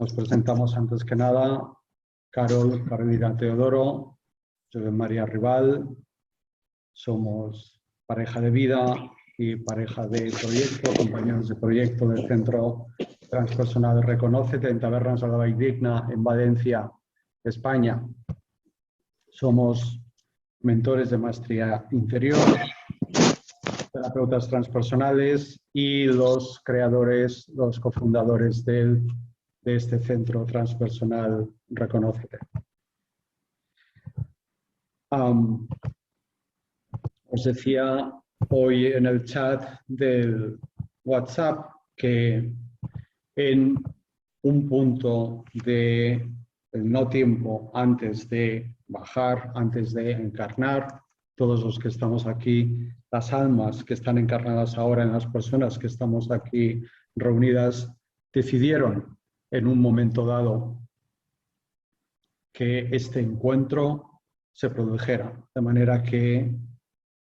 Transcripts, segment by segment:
Nos presentamos antes que nada, Carolina Teodoro, yo soy María Rival, somos pareja de vida y pareja de proyecto, compañeros de proyecto del Centro Transpersonal Reconócete en Tabernas de la Valldigna, en Valencia, España. Somos mentores de maestría interior, terapeutas transpersonales y los creadores, los cofundadores de este Centro Transpersonal Reconócete. Os decía hoy en el chat del WhatsApp que en un punto de no tiempo antes de bajar, antes de encarnar, todos los que estamos aquí, las almas que están encarnadas ahora en las personas que estamos aquí reunidas, decidieron en un momento dado que este encuentro se produjera, de manera que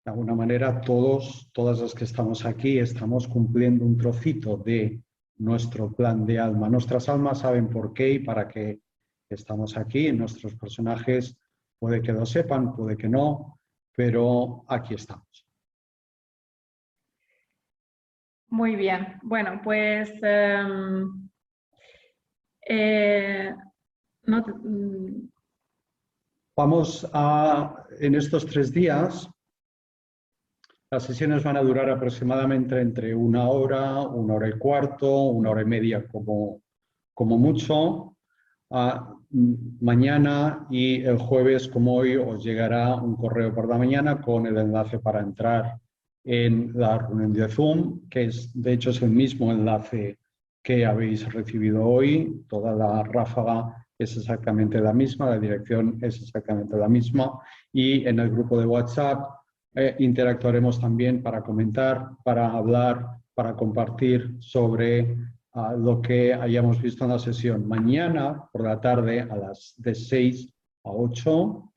de alguna manera todas las que estamos aquí estamos cumpliendo un trocito de nuestro plan de alma. Nuestras almas saben por qué y para qué estamos aquí. Nuestros personajes puede que lo sepan, puede que no, pero aquí estamos. Muy bien. Bueno, pues vamos a, en estos 3 días, las sesiones van a durar aproximadamente entre 1 hora, 1 hora y cuarto, 1 hora y media como mucho. Mañana y el jueves, como hoy, os llegará un correo por la mañana con el enlace para entrar en la reunión de Zoom, que de hecho es el mismo enlace que habéis recibido hoy. Toda la ráfaga es exactamente la misma, la dirección es exactamente la misma, y en el grupo de WhatsApp interactuaremos también para comentar, para hablar, para compartir sobre lo que hayamos visto en la sesión. Mañana por la tarde de 6 a 8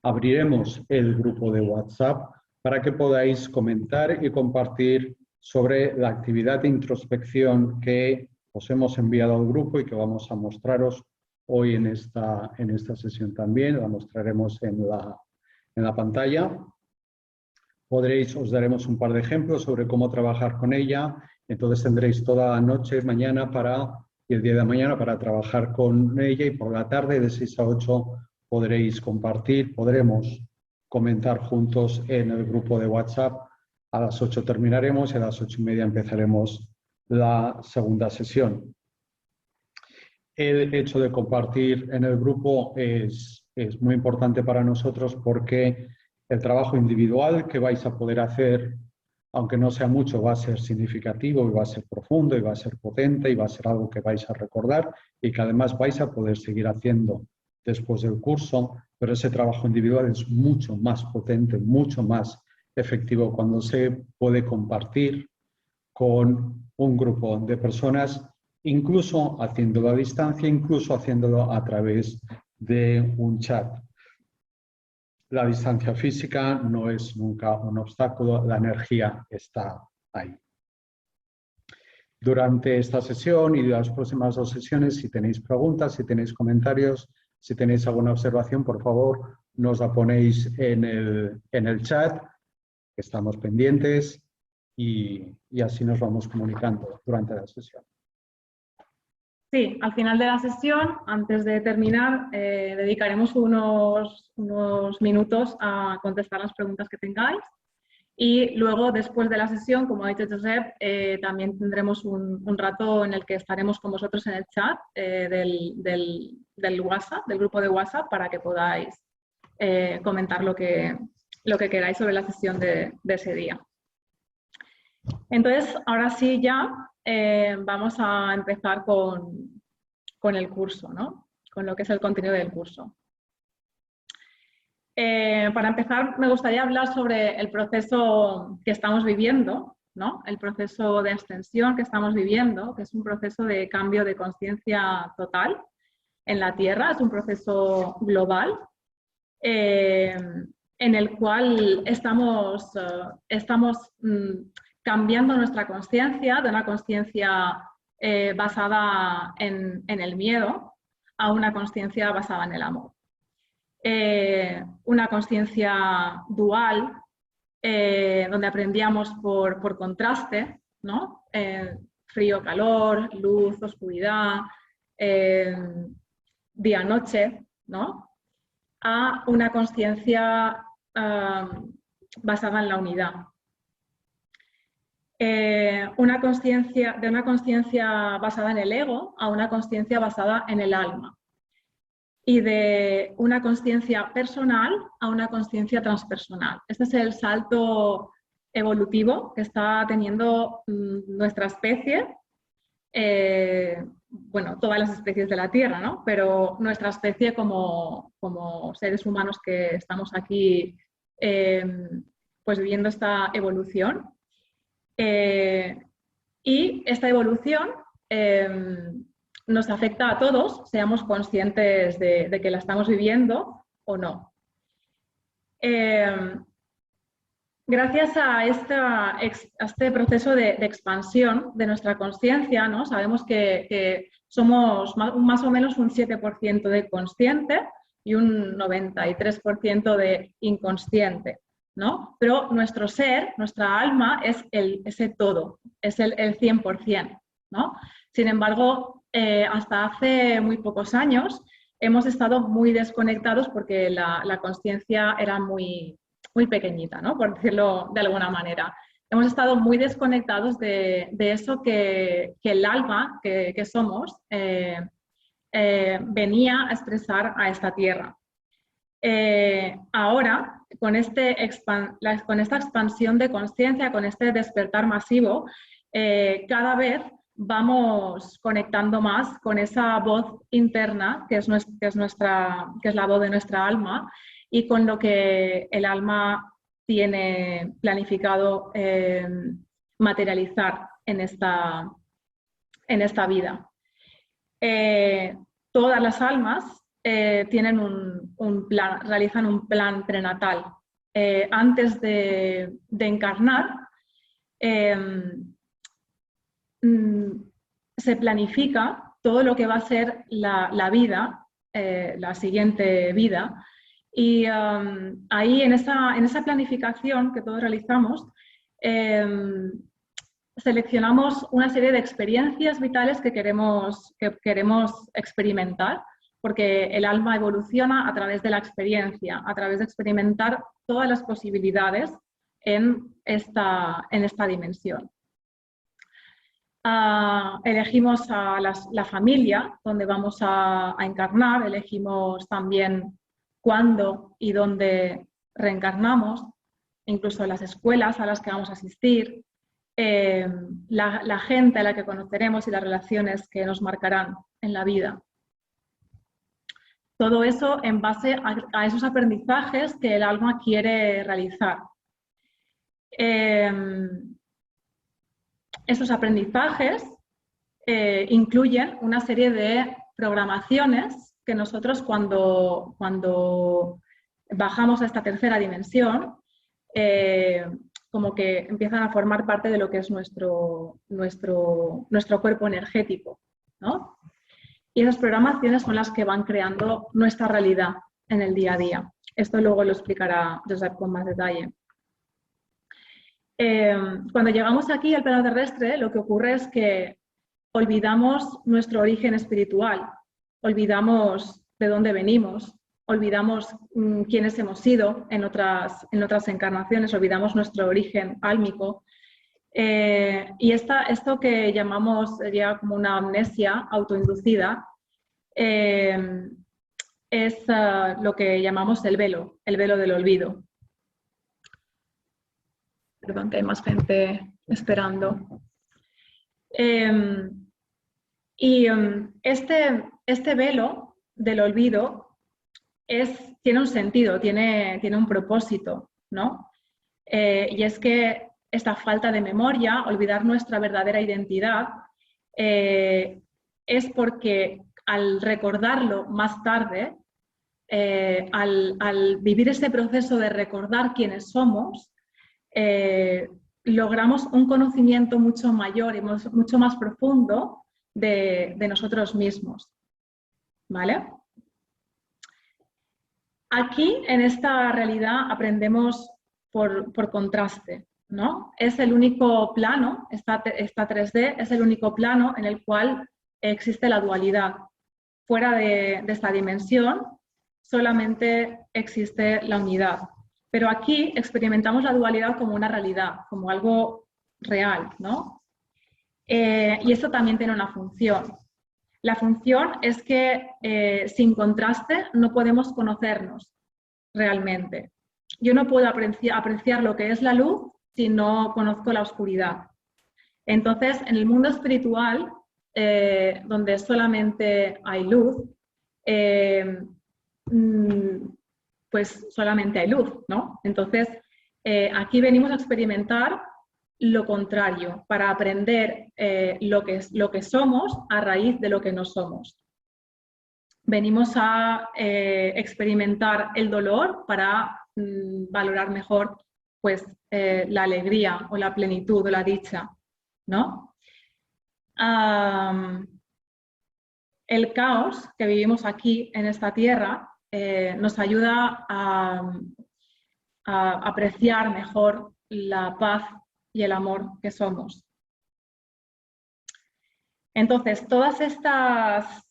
abriremos el grupo de WhatsApp para que podáis comentar y compartir sobre la actividad de introspección que os hemos enviado al grupo y que vamos a mostraros hoy en esta sesión también. La mostraremos en la pantalla. Os daremos un par de ejemplos sobre cómo trabajar con ella. Entonces tendréis toda la noche, mañana y el día de mañana para trabajar con ella, y por la tarde de 6 a 8 podremos comentar juntos en el grupo de WhatsApp. A las 8 terminaremos y a las 8:30 empezaremos la segunda sesión. El hecho de compartir en el grupo es muy importante para nosotros porque el trabajo individual que vais a poder hacer, aunque no sea mucho, va a ser significativo y va a ser profundo y va a ser potente y va a ser algo que vais a recordar y que además vais a poder seguir haciendo después del curso, pero ese trabajo individual es mucho más potente, mucho más efectivo cuando se puede compartir con un grupo de personas, incluso haciéndolo a distancia, incluso haciéndolo a través de un chat. La distancia física no es nunca un obstáculo, la energía está ahí. Durante esta sesión y las próximas 2 sesiones, si tenéis preguntas, si tenéis comentarios, si tenéis alguna observación, por favor, nos la ponéis en el chat, que estamos pendientes, y así nos vamos comunicando durante la sesión. Sí, al final de la sesión, antes de terminar, dedicaremos unos minutos a contestar las preguntas que tengáis. Y luego, después de la sesión, como ha dicho Josep, también tendremos un rato en el que estaremos con vosotros en el chat del WhatsApp, del grupo de WhatsApp, para que podáis comentar lo que queráis sobre la sesión de ese día. Entonces, ahora sí ya vamos a empezar con el curso, ¿no? Con lo que es el contenido del curso. Para empezar, me gustaría hablar sobre el proceso que estamos viviendo, ¿no? El proceso de ascensión que estamos viviendo, que es un proceso de cambio de conciencia total en la Tierra, es un proceso global en el cual estamos cambiando nuestra conciencia de una conciencia basada en el miedo a una consciencia basada en el amor. Una consciencia dual, donde aprendíamos por contraste, ¿no? Frío-calor, luz, oscuridad, día-noche, ¿no? A una consciencia basada en la unidad. De una consciencia basada en el ego a una consciencia basada en el alma. Y de una consciencia personal a una consciencia transpersonal. Este es el salto evolutivo que está teniendo nuestra especie, bueno, todas las especies de la Tierra, ¿no? Pero nuestra especie como seres humanos que estamos aquí pues viviendo esta evolución. Y esta evolución nos afecta a todos, seamos conscientes de que la estamos viviendo o no. Gracias a este proceso de expansión de nuestra consciencia, ¿no? Sabemos que somos más o menos un 7% de consciente y un 93% de inconsciente, ¿no? Pero nuestro ser, nuestra alma, es ese todo, es el 100%, ¿no? Sin embargo, hasta hace muy pocos años hemos estado muy desconectados porque la consciencia era muy pequeñita, ¿no? Por decirlo de alguna manera. Hemos estado muy desconectados de eso que el alma que somos venía a expresar a esta tierra. Ahora, con esta expansión de conciencia, con este despertar masivo, cada vez vamos conectando más con esa voz interna que es la voz de nuestra alma y con lo que el alma tiene planificado materializar en esta vida. Todas las almas tienen un plan, realizan un plan prenatal. Antes de encarnar, se planifica todo lo que va a ser la vida, la siguiente vida, y ahí en esa planificación que todos realizamos, seleccionamos una serie de experiencias vitales que queremos experimentar, porque el alma evoluciona a través de la experiencia, a través de experimentar todas las posibilidades en esta dimensión. Elegimos a la familia donde vamos a encarnar, elegimos también cuándo y dónde reencarnamos, incluso las escuelas a las que vamos a asistir, la gente a la que conoceremos y las relaciones que nos marcarán en la vida. Todo eso en base a esos aprendizajes que el alma quiere realizar. Estos aprendizajes incluyen una serie de programaciones que nosotros cuando bajamos a esta tercera dimensión, como que empiezan a formar parte de lo que es nuestro cuerpo energético, ¿no? Y esas programaciones son las que van creando nuestra realidad en el día a día. Esto luego lo explicará Josep con más detalle. Cuando llegamos aquí al plano terrestre, lo que ocurre es que olvidamos nuestro origen espiritual, olvidamos de dónde venimos, olvidamos quiénes hemos sido en otras encarnaciones, olvidamos nuestro origen álmico. Y esto que llamamos sería como una amnesia autoinducida, es lo que llamamos el velo del olvido. Perdón, que hay más gente esperando. Este velo del olvido tiene un sentido, tiene un propósito, ¿no? Y es que esta falta de memoria, olvidar nuestra verdadera identidad, es porque al recordarlo más tarde, al vivir ese proceso de recordar quiénes somos, logramos un conocimiento mucho mayor y mucho más profundo de nosotros mismos. ¿Vale? Aquí, en esta realidad, aprendemos por contraste, ¿no? Es el único plano, esta 3D es el único plano en el cual existe la dualidad. Fuera de esta dimensión solamente existe la unidad. Pero aquí experimentamos la dualidad como una realidad, como algo real, ¿no? Y esto también tiene una función. La función es que sin contraste no podemos conocernos realmente. Yo no puedo apreciar lo que es la luz si no conozco la oscuridad. Entonces, en el mundo espiritual, donde solamente hay luz, pues solamente hay luz, ¿no? Entonces, aquí venimos a experimentar lo contrario, para aprender lo que somos a raíz de lo que no somos. Venimos a experimentar el dolor para valorar mejor pues, la alegría o la plenitud o la dicha, ¿no? El caos que vivimos aquí en esta tierra nos ayuda a apreciar mejor la paz y el amor que somos. Entonces, todas estas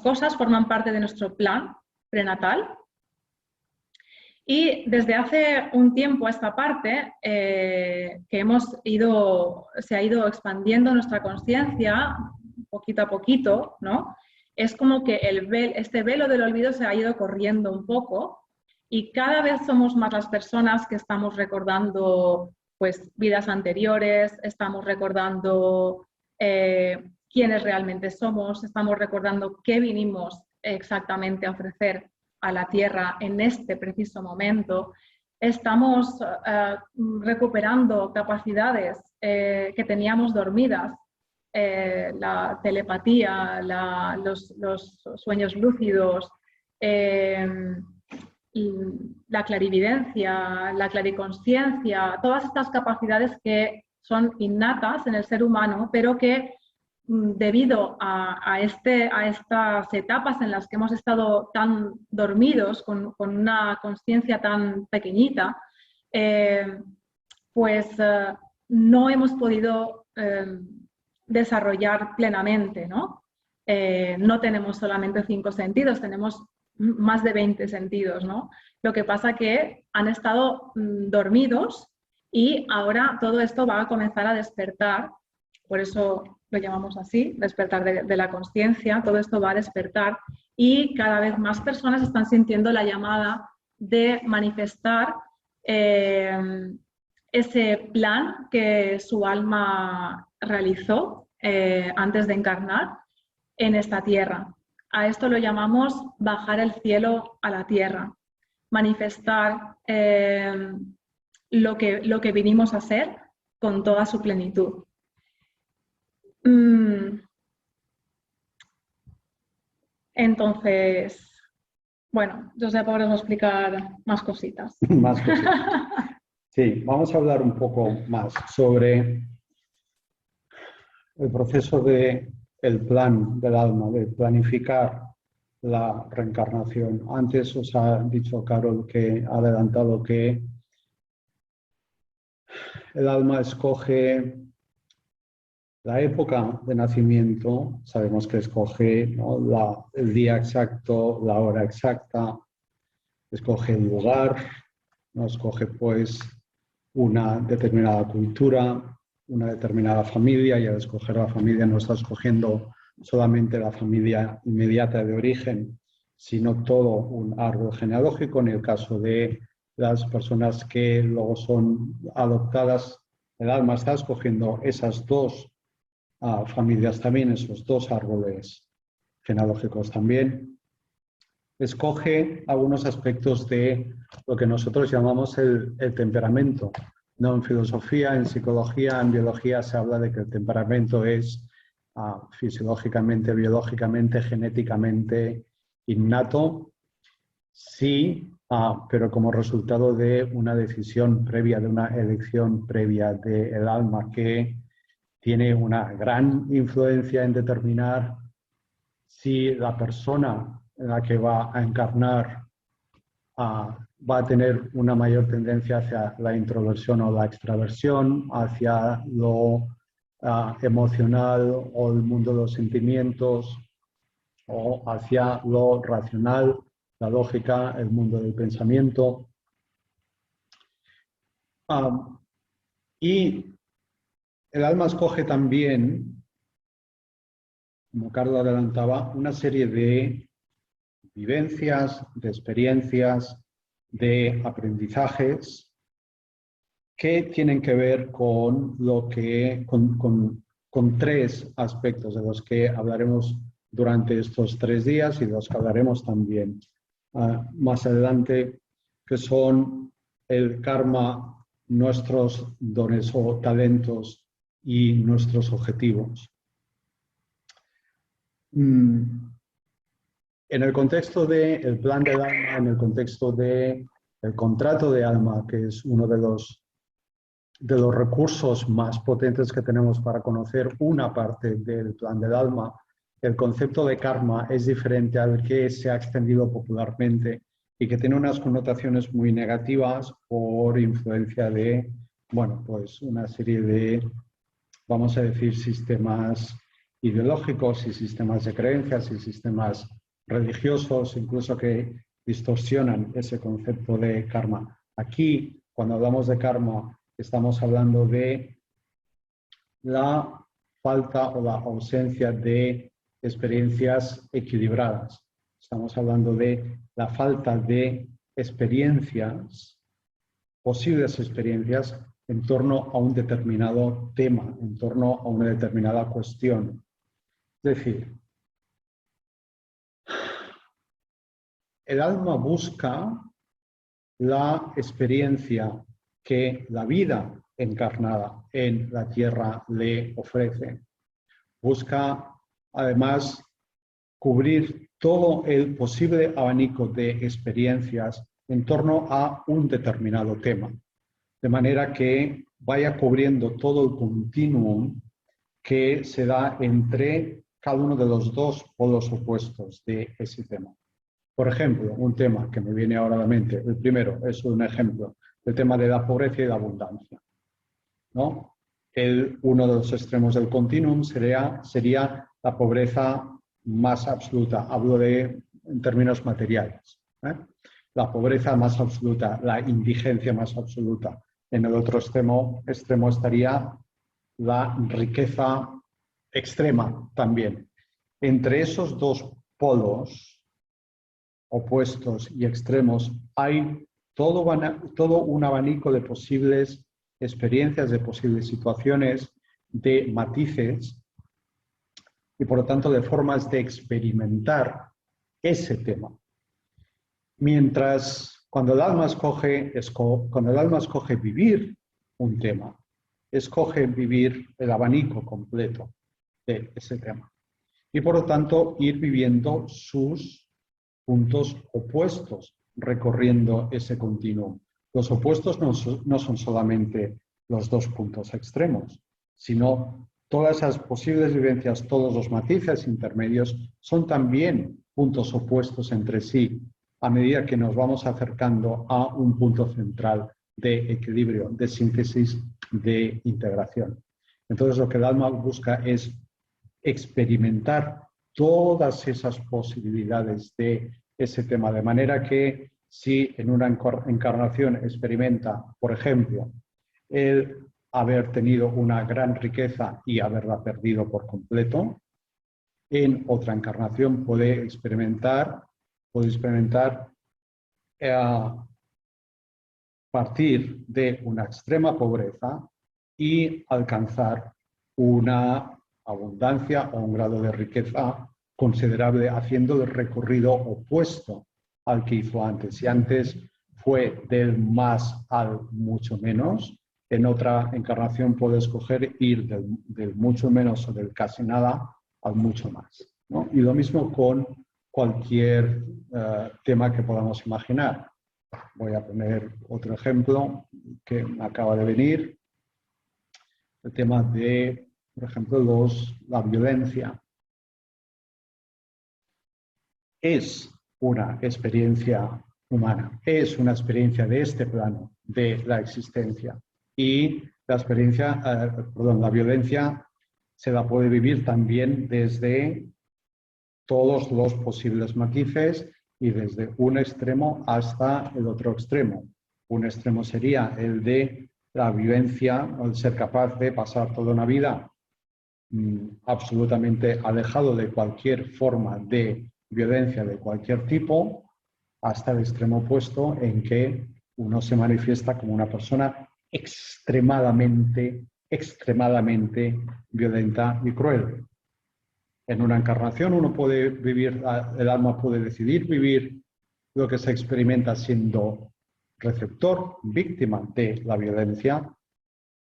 cosas forman parte de nuestro plan prenatal y desde hace un tiempo a esta parte que se ha ido expandiendo nuestra conciencia poquito a poquito, ¿no? Es como que este velo del olvido se ha ido corriendo un poco y cada vez somos más las personas que estamos recordando pues, vidas anteriores, estamos recordando quiénes realmente somos, estamos recordando qué vinimos exactamente a ofrecer a la Tierra en este preciso momento. Estamos recuperando capacidades que teníamos dormidas, la telepatía, los sueños lúcidos, la clarividencia, la clariconsciencia, todas estas capacidades que son innatas en el ser humano, pero que debido a estas etapas en las que hemos estado tan dormidos, con una conciencia tan pequeñita, pues no hemos podido desarrollar plenamente, ¿no? No tenemos solamente 5 sentidos, tenemos más de 20 sentidos, ¿no? Lo que pasa que han estado dormidos y ahora todo esto va a comenzar a despertar, por eso lo llamamos así, despertar de la conciencia, todo esto va a despertar y cada vez más personas están sintiendo la llamada de manifestar ese plan que su alma realizó antes de encarnar en esta tierra. A esto lo llamamos bajar el cielo a la tierra, manifestar lo que vinimos a ser con toda su plenitud. Entonces, bueno, yo ya podremos explicar más cositas. Más cositas. Sí, vamos a hablar un poco más sobre el proceso del plan del alma, de planificar la reencarnación. Antes os ha dicho Carol que ha adelantado que el alma escoge la época de nacimiento, sabemos que escoge, ¿no?, el día exacto, la hora exacta, escoge el lugar, ¿no?, escoge pues una determinada cultura, una determinada familia, y al escoger la familia no está escogiendo solamente la familia inmediata de origen, sino todo un árbol genealógico. En el caso de las personas que luego son adoptadas, el alma está escogiendo esas dos familias también, esos dos árboles genealógicos también. Escoge algunos aspectos de lo que nosotros llamamos el temperamento. ¿No? En filosofía, en psicología, en biología se habla de que el temperamento es fisiológicamente, biológicamente, genéticamente innato. Sí, pero como resultado de una decisión previa, de una elección previa del alma que tiene una gran influencia en determinar si la persona en la que va a encarnar va a tener una mayor tendencia hacia la introversión o la extraversión, hacia lo emocional o el mundo de los sentimientos, o hacia lo racional, la lógica, el mundo del pensamiento. Y el alma escoge también, como Carlos adelantaba, una serie de vivencias, de experiencias, de aprendizajes que tienen que ver con con tres aspectos de los que hablaremos durante estos 3 días y de los que hablaremos también más adelante, que son el karma, nuestros dones o talentos y nuestros objetivos. En el contexto del plan del alma, en el contexto del contrato de alma, que es uno de los recursos más potentes que tenemos para conocer una parte del plan del alma, el concepto de karma es diferente al que se ha extendido popularmente y que tiene unas connotaciones muy negativas por influencia de, bueno, pues una serie de, vamos a decir, sistemas ideológicos y sistemas de creencias y sistemas religiosos, incluso que distorsionan ese concepto de karma. Aquí, cuando hablamos de karma, estamos hablando de la falta o la ausencia de experiencias equilibradas. Estamos hablando de la falta de experiencias, posibles experiencias, en torno a un determinado tema, en torno a una determinada cuestión. Es decir, el alma busca la experiencia que la vida encarnada en la tierra le ofrece. Busca, además, cubrir todo el posible abanico de experiencias en torno a un determinado tema, de manera que vaya cubriendo todo el continuum que se da entre cada uno de los dos polos opuestos de ese tema. Por ejemplo, un tema que me viene ahora a la mente, el primero es un ejemplo, el tema de la pobreza y la abundancia, ¿no? Uno de los extremos del continuum sería la pobreza más absoluta, hablo en términos materiales, ¿eh? La pobreza más absoluta, la indigencia más absoluta. En el otro extremo estaría la riqueza extrema también. Entre esos dos polos opuestos y extremos hay todo un abanico de posibles experiencias, de posibles situaciones, de matices y por lo tanto de formas de experimentar ese tema. Mientras cuando el alma escoge vivir un tema, escoge vivir el abanico completo de ese tema y por lo tanto ir viviendo sus puntos opuestos recorriendo ese continuum. Los opuestos no son solamente los dos puntos extremos, sino todas esas posibles vivencias, todos los matices intermedios son también puntos opuestos entre sí a medida que nos vamos acercando a un punto central de equilibrio, de síntesis, de integración. Entonces lo que el alma busca es experimentar todas esas posibilidades de ese tema, de manera que si en una encarnación experimenta, por ejemplo, el haber tenido una gran riqueza y haberla perdido por completo, en otra encarnación puede experimentar partir de una extrema pobreza y alcanzar una abundancia o un grado de riqueza considerable, haciendo el recorrido opuesto al que hizo antes. Si antes fue del más al mucho menos, en otra encarnación puede escoger ir del mucho menos o del casi nada al mucho más, ¿no? Y lo mismo con cualquier tema que podamos imaginar. Voy a poner otro ejemplo que me acaba de venir. El tema de por ejemplo, la violencia. Es una experiencia humana, es una experiencia de este plano, de la existencia. Y la experiencia, la violencia se la puede vivir también desde todos los posibles matices y desde un extremo hasta el otro extremo. Un extremo sería el de la vivencia, o el ser capaz de pasar toda una vida absolutamente alejado de cualquier forma de violencia de cualquier tipo, hasta el extremo opuesto en que uno se manifiesta como una persona extremadamente violenta y cruel. En una encarnación uno puede vivir, el alma puede decidir vivir lo que se experimenta siendo receptor, víctima de la violencia.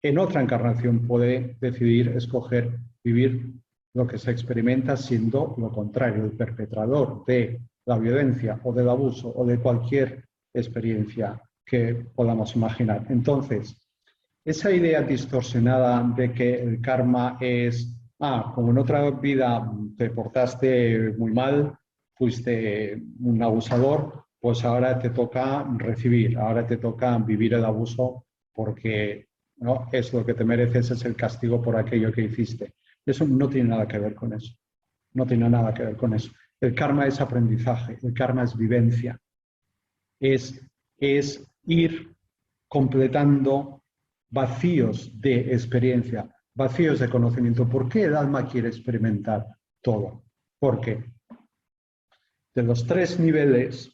En otra encarnación puede decidir escoger vivir lo que se experimenta siendo lo contrario, el perpetrador de la violencia o del abuso o de cualquier experiencia que podamos imaginar. Entonces, esa idea distorsionada de que el karma es, como en otra vida te portaste muy mal, fuiste un abusador, pues ahora te toca recibir, ahora te toca vivir el abuso porque ¿no? Es lo que te mereces, es el castigo por aquello que hiciste. Eso no tiene nada que ver con eso. No tiene nada que ver con eso. El karma es aprendizaje, el karma es vivencia. Es ir completando vacíos de experiencia, vacíos de conocimiento. ¿Por qué el alma quiere experimentar todo? Porque de los tres niveles,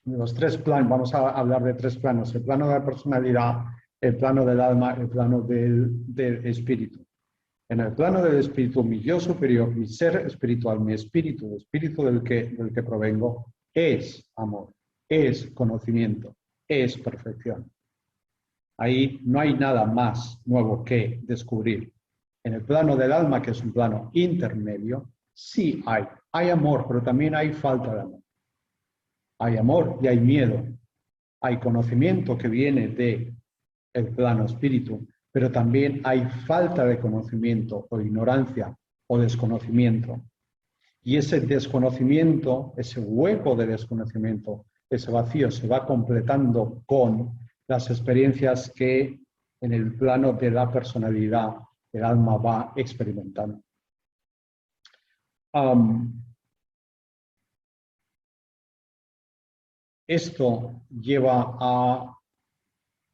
los tres planos, vamos a hablar de tres planos: el plano de la personalidad, el plano del alma, el plano del espíritu. En el plano del espíritu, mi yo superior, mi ser espiritual, mi espíritu, el espíritu del que provengo, es amor, es conocimiento, es perfección. Ahí no hay nada más nuevo que descubrir. En el plano del alma, que es un plano intermedio, sí hay amor, pero también hay falta de amor. Hay amor y hay miedo. Hay conocimiento que viene del plano espíritu, pero también hay falta de conocimiento o ignorancia o desconocimiento. Y ese desconocimiento, ese hueco de desconocimiento, ese vacío se va completando con las experiencias que en el plano de la personalidad el alma va experimentando. Esto lleva a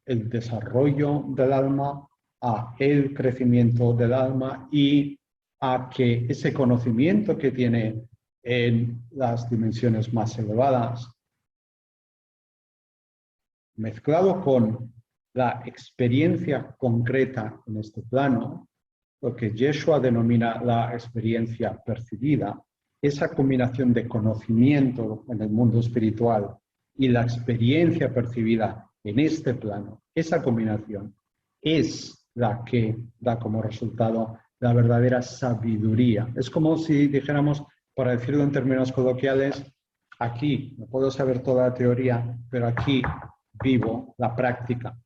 el desarrollo del alma, a el crecimiento del alma y a que ese conocimiento que tiene en las dimensiones más elevadas, mezclado con la experiencia concreta en este plano, lo que Yeshua denomina la experiencia percibida, esa combinación de conocimiento en el mundo espiritual y la experiencia percibida en este plano, esa combinación es la que da como resultado la verdadera sabiduría. Es como si dijéramos, para decirlo en términos coloquiales, aquí no puedo saber toda la teoría, pero aquí vivo la práctica.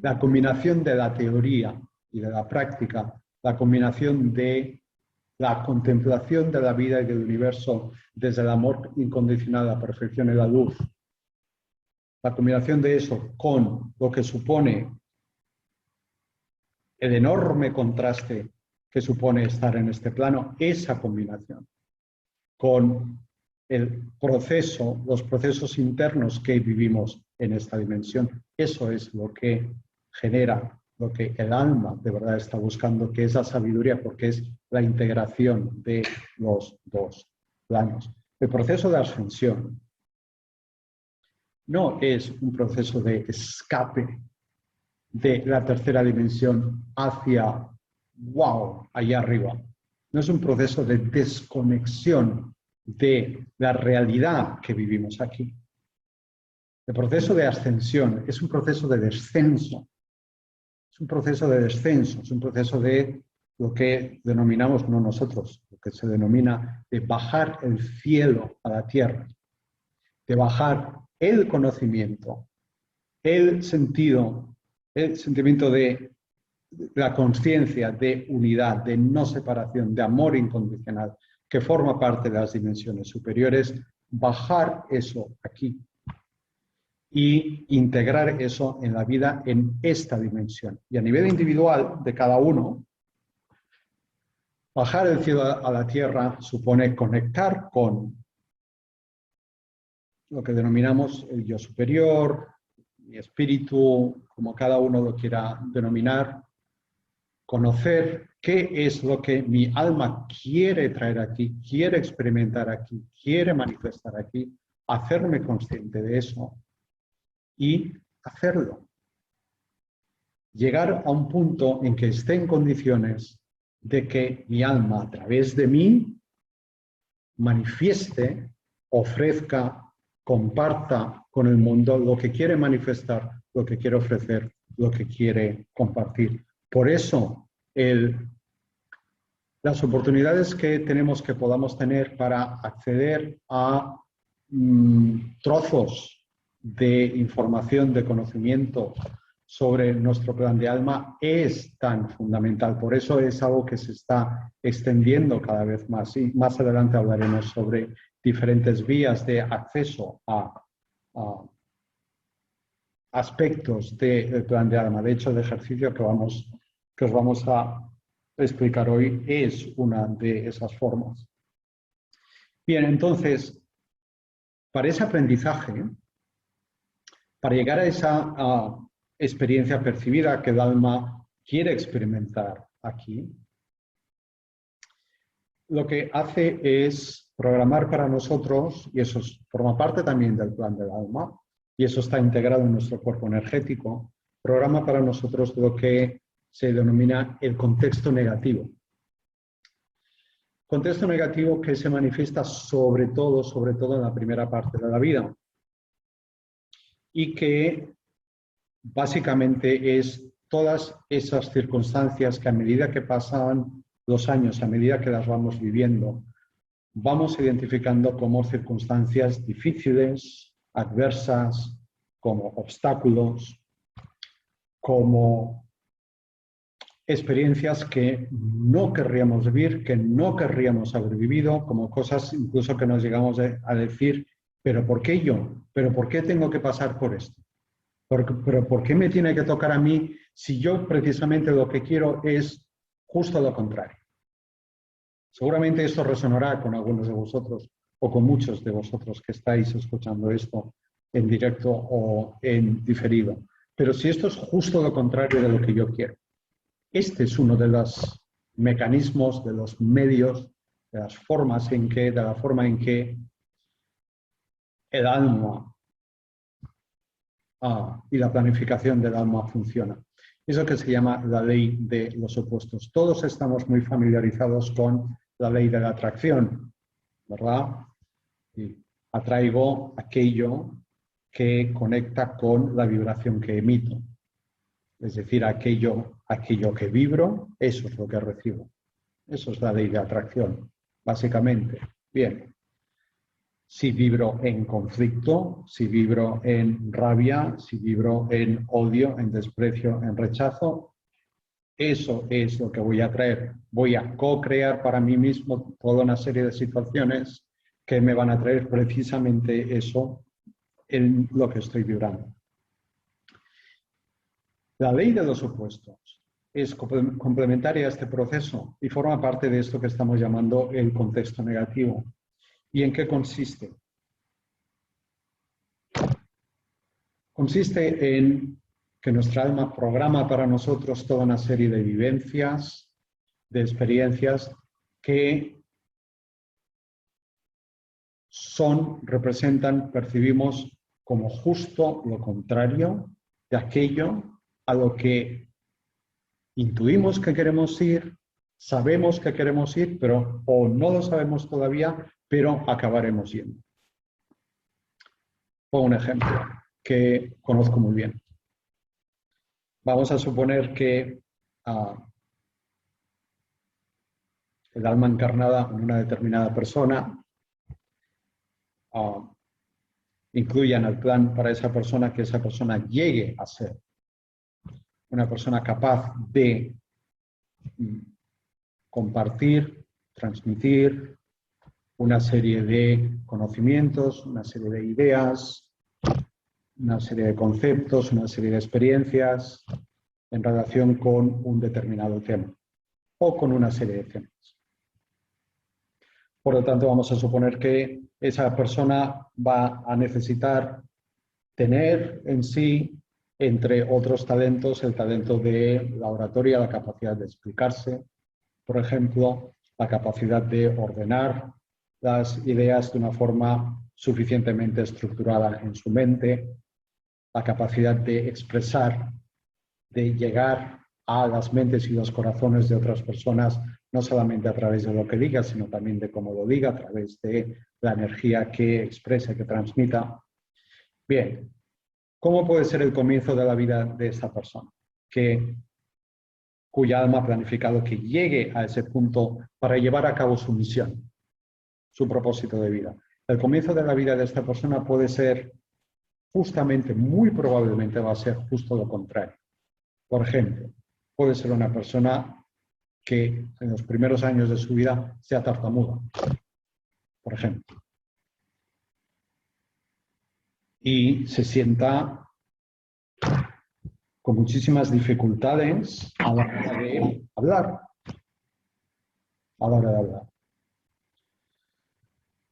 La combinación de la teoría y de la práctica, la combinación de la contemplación de la vida y del universo desde el amor incondicional, la perfección y la luz, la combinación de eso con lo que supone el enorme contraste que supone estar en este plano, esa combinación con el proceso, los procesos internos que vivimos en esta dimensión, eso es lo que genera lo que el alma de verdad está buscando, que es la sabiduría, porque es la integración de los dos planos. El proceso de ascensión no es un proceso de escape de la tercera dimensión hacia, wow, allá arriba. No es un proceso de desconexión de la realidad que vivimos aquí. El proceso de ascensión es un proceso de descenso. Es un proceso de descenso, es un proceso de lo que denominamos, no nosotros, lo que se denomina de bajar el cielo a la tierra, de bajar el conocimiento, el sentimiento de la conciencia de unidad, de no separación, de amor incondicional, que forma parte de las dimensiones superiores, bajar eso aquí y integrar eso en la vida en esta dimensión. Y a nivel individual de cada uno, bajar el cielo a la tierra supone conectar con lo que denominamos el yo superior, mi espíritu, como cada uno lo quiera denominar, conocer qué es lo que mi alma quiere traer aquí, quiere experimentar aquí, quiere manifestar aquí, hacerme consciente de eso y hacerlo. Llegar a un punto en que esté en condiciones de que mi alma, a través de mí, manifieste, ofrezca, comparta con el mundo lo que quiere manifestar, lo que quiere ofrecer, lo que quiere compartir. Por eso, las oportunidades que tenemos, que podamos tener para acceder a trozos de información, de conocimiento sobre nuestro plan de alma es tan fundamental. Por eso es algo que se está extendiendo cada vez más. Y más adelante hablaremos sobre diferentes vías de acceso a aspectos del plan de alma. De hecho, el ejercicio que os vamos a explicar hoy es una de esas formas. Bien, entonces, para ese aprendizaje, para llegar a esa experiencia percibida que el alma quiere experimentar aquí, lo que hace es programar para nosotros, y eso forma parte también del plan del alma, y eso está integrado en nuestro cuerpo energético, programa para nosotros lo que se denomina el contexto negativo. Contexto negativo que se manifiesta sobre todo en la primera parte de la vida, y que básicamente es todas esas circunstancias que a medida que pasan los años, a medida que las vamos viviendo, vamos identificando como circunstancias difíciles, adversas, como obstáculos, como experiencias que no querríamos vivir, que no querríamos haber vivido, como cosas incluso que nos llegamos a decir, ¿pero por qué yo? ¿Pero por qué tengo que pasar por esto? ¿Pero por qué me tiene que tocar a mí si yo precisamente lo que quiero es justo lo contrario? Seguramente esto resonará con algunos de vosotros o con muchos de vosotros que estáis escuchando esto en directo o en diferido. Pero si esto es justo lo contrario de lo que yo quiero, este es uno de los mecanismos, de los medios, de las formas en que, de la forma en que el alma y la planificación del alma funciona. Eso que se llama la ley de los opuestos. Todos estamos muy familiarizados con la ley de la atracción, ¿verdad? Y atraigo aquello que conecta con la vibración que emito. Es decir, aquello que vibro, eso es lo que recibo. Eso es la ley de atracción, básicamente. Bien. Si vibro en conflicto, si vibro en rabia, si vibro en odio, en desprecio, en rechazo, eso es lo que voy a traer. Voy a co-crear para mí mismo toda una serie de situaciones que me van a traer precisamente eso en lo que estoy vibrando. La ley de los opuestos es complementaria a este proceso y forma parte de esto que estamos llamando el contexto negativo. ¿Y en qué consiste? Consiste en que nuestra alma programa para nosotros toda una serie de vivencias, de experiencias que representan, percibimos como justo lo contrario de aquello a lo que intuimos que queremos ir, sabemos que queremos ir, pero o no lo sabemos todavía, pero acabaremos yendo. Pongo un ejemplo que conozco muy bien. Vamos a suponer que el alma encarnada en una determinada persona incluya en el plan para esa persona que esa persona llegue a ser una persona capaz de compartir, transmitir una serie de conocimientos, una serie de ideas, una serie de conceptos, una serie de experiencias en relación con un determinado tema o con una serie de temas. Por lo tanto, vamos a suponer que esa persona va a necesitar tener en sí, entre otros talentos, el talento de la oratoria, la capacidad de explicarse, por ejemplo, la capacidad de ordenar las ideas de una forma suficientemente estructurada en su mente, la capacidad de expresar, de llegar a las mentes y los corazones de otras personas, no solamente a través de lo que diga, sino también de cómo lo diga, a través de la energía que exprese, que transmita. Bien, ¿cómo puede ser el comienzo de la vida de esta persona? Cuya alma ha planificado que llegue a ese punto para llevar a cabo su misión, su propósito de vida. El comienzo de la vida de esta persona puede ser justamente, muy probablemente va a ser justo lo contrario. Por ejemplo, puede ser una persona que en los primeros años de su vida sea tartamuda, por ejemplo, y se sienta con muchísimas dificultades a la hora de hablar.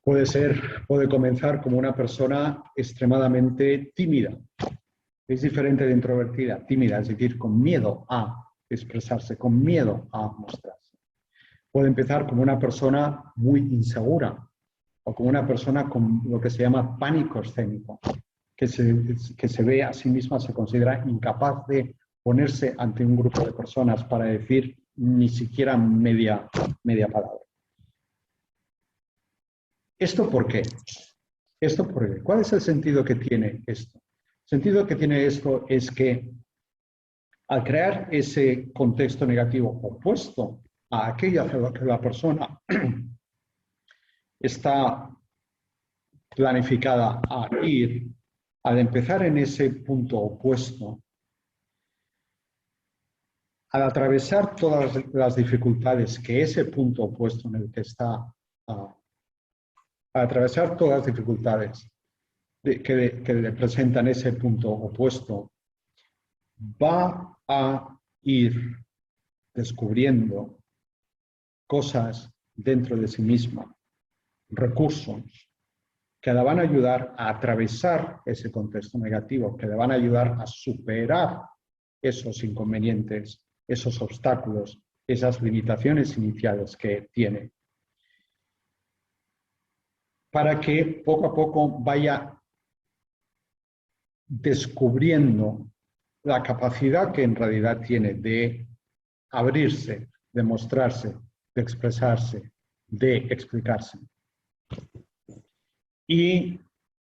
Puede comenzar como una persona extremadamente tímida. Es diferente de introvertida, tímida, es decir, con miedo a expresarse, con miedo a mostrarse. Puede empezar como una persona muy insegura o como una persona con lo que se llama pánico escénico, que se ve a sí misma, se considera incapaz de ponerse ante un grupo de personas para decir ni siquiera media palabra. ¿Esto por qué? ¿Cuál es el sentido que tiene esto? El sentido que tiene esto es que al crear ese contexto negativo opuesto a aquello hacia lo que la persona está planificada a ir, al empezar en ese punto opuesto, al atravesar todas las dificultades que ese punto opuesto en el que está, al atravesar todas las dificultades que le presentan ese punto opuesto, va a ir descubriendo cosas dentro de sí misma, recursos que la van a ayudar a atravesar ese contexto negativo, que le van a ayudar a superar esos inconvenientes, esos obstáculos, esas limitaciones iniciales que tiene, para que poco a poco vaya descubriendo la capacidad que en realidad tiene de abrirse, de mostrarse, de expresarse, de explicarse. Y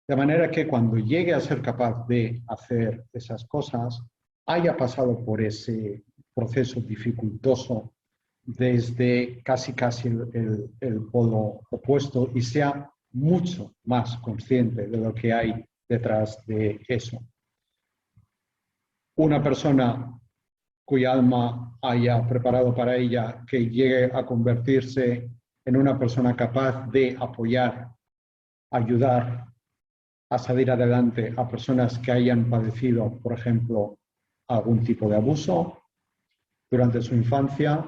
de manera que cuando llegue a ser capaz de hacer esas cosas, haya pasado por ese proceso dificultoso desde casi el polo opuesto y sea mucho más consciente de lo que hay detrás de eso. Una persona cuya alma haya preparado para ella, que llegue a convertirse en una persona capaz de apoyar, ayudar a salir adelante a personas que hayan padecido, por ejemplo, algún tipo de abuso durante su infancia.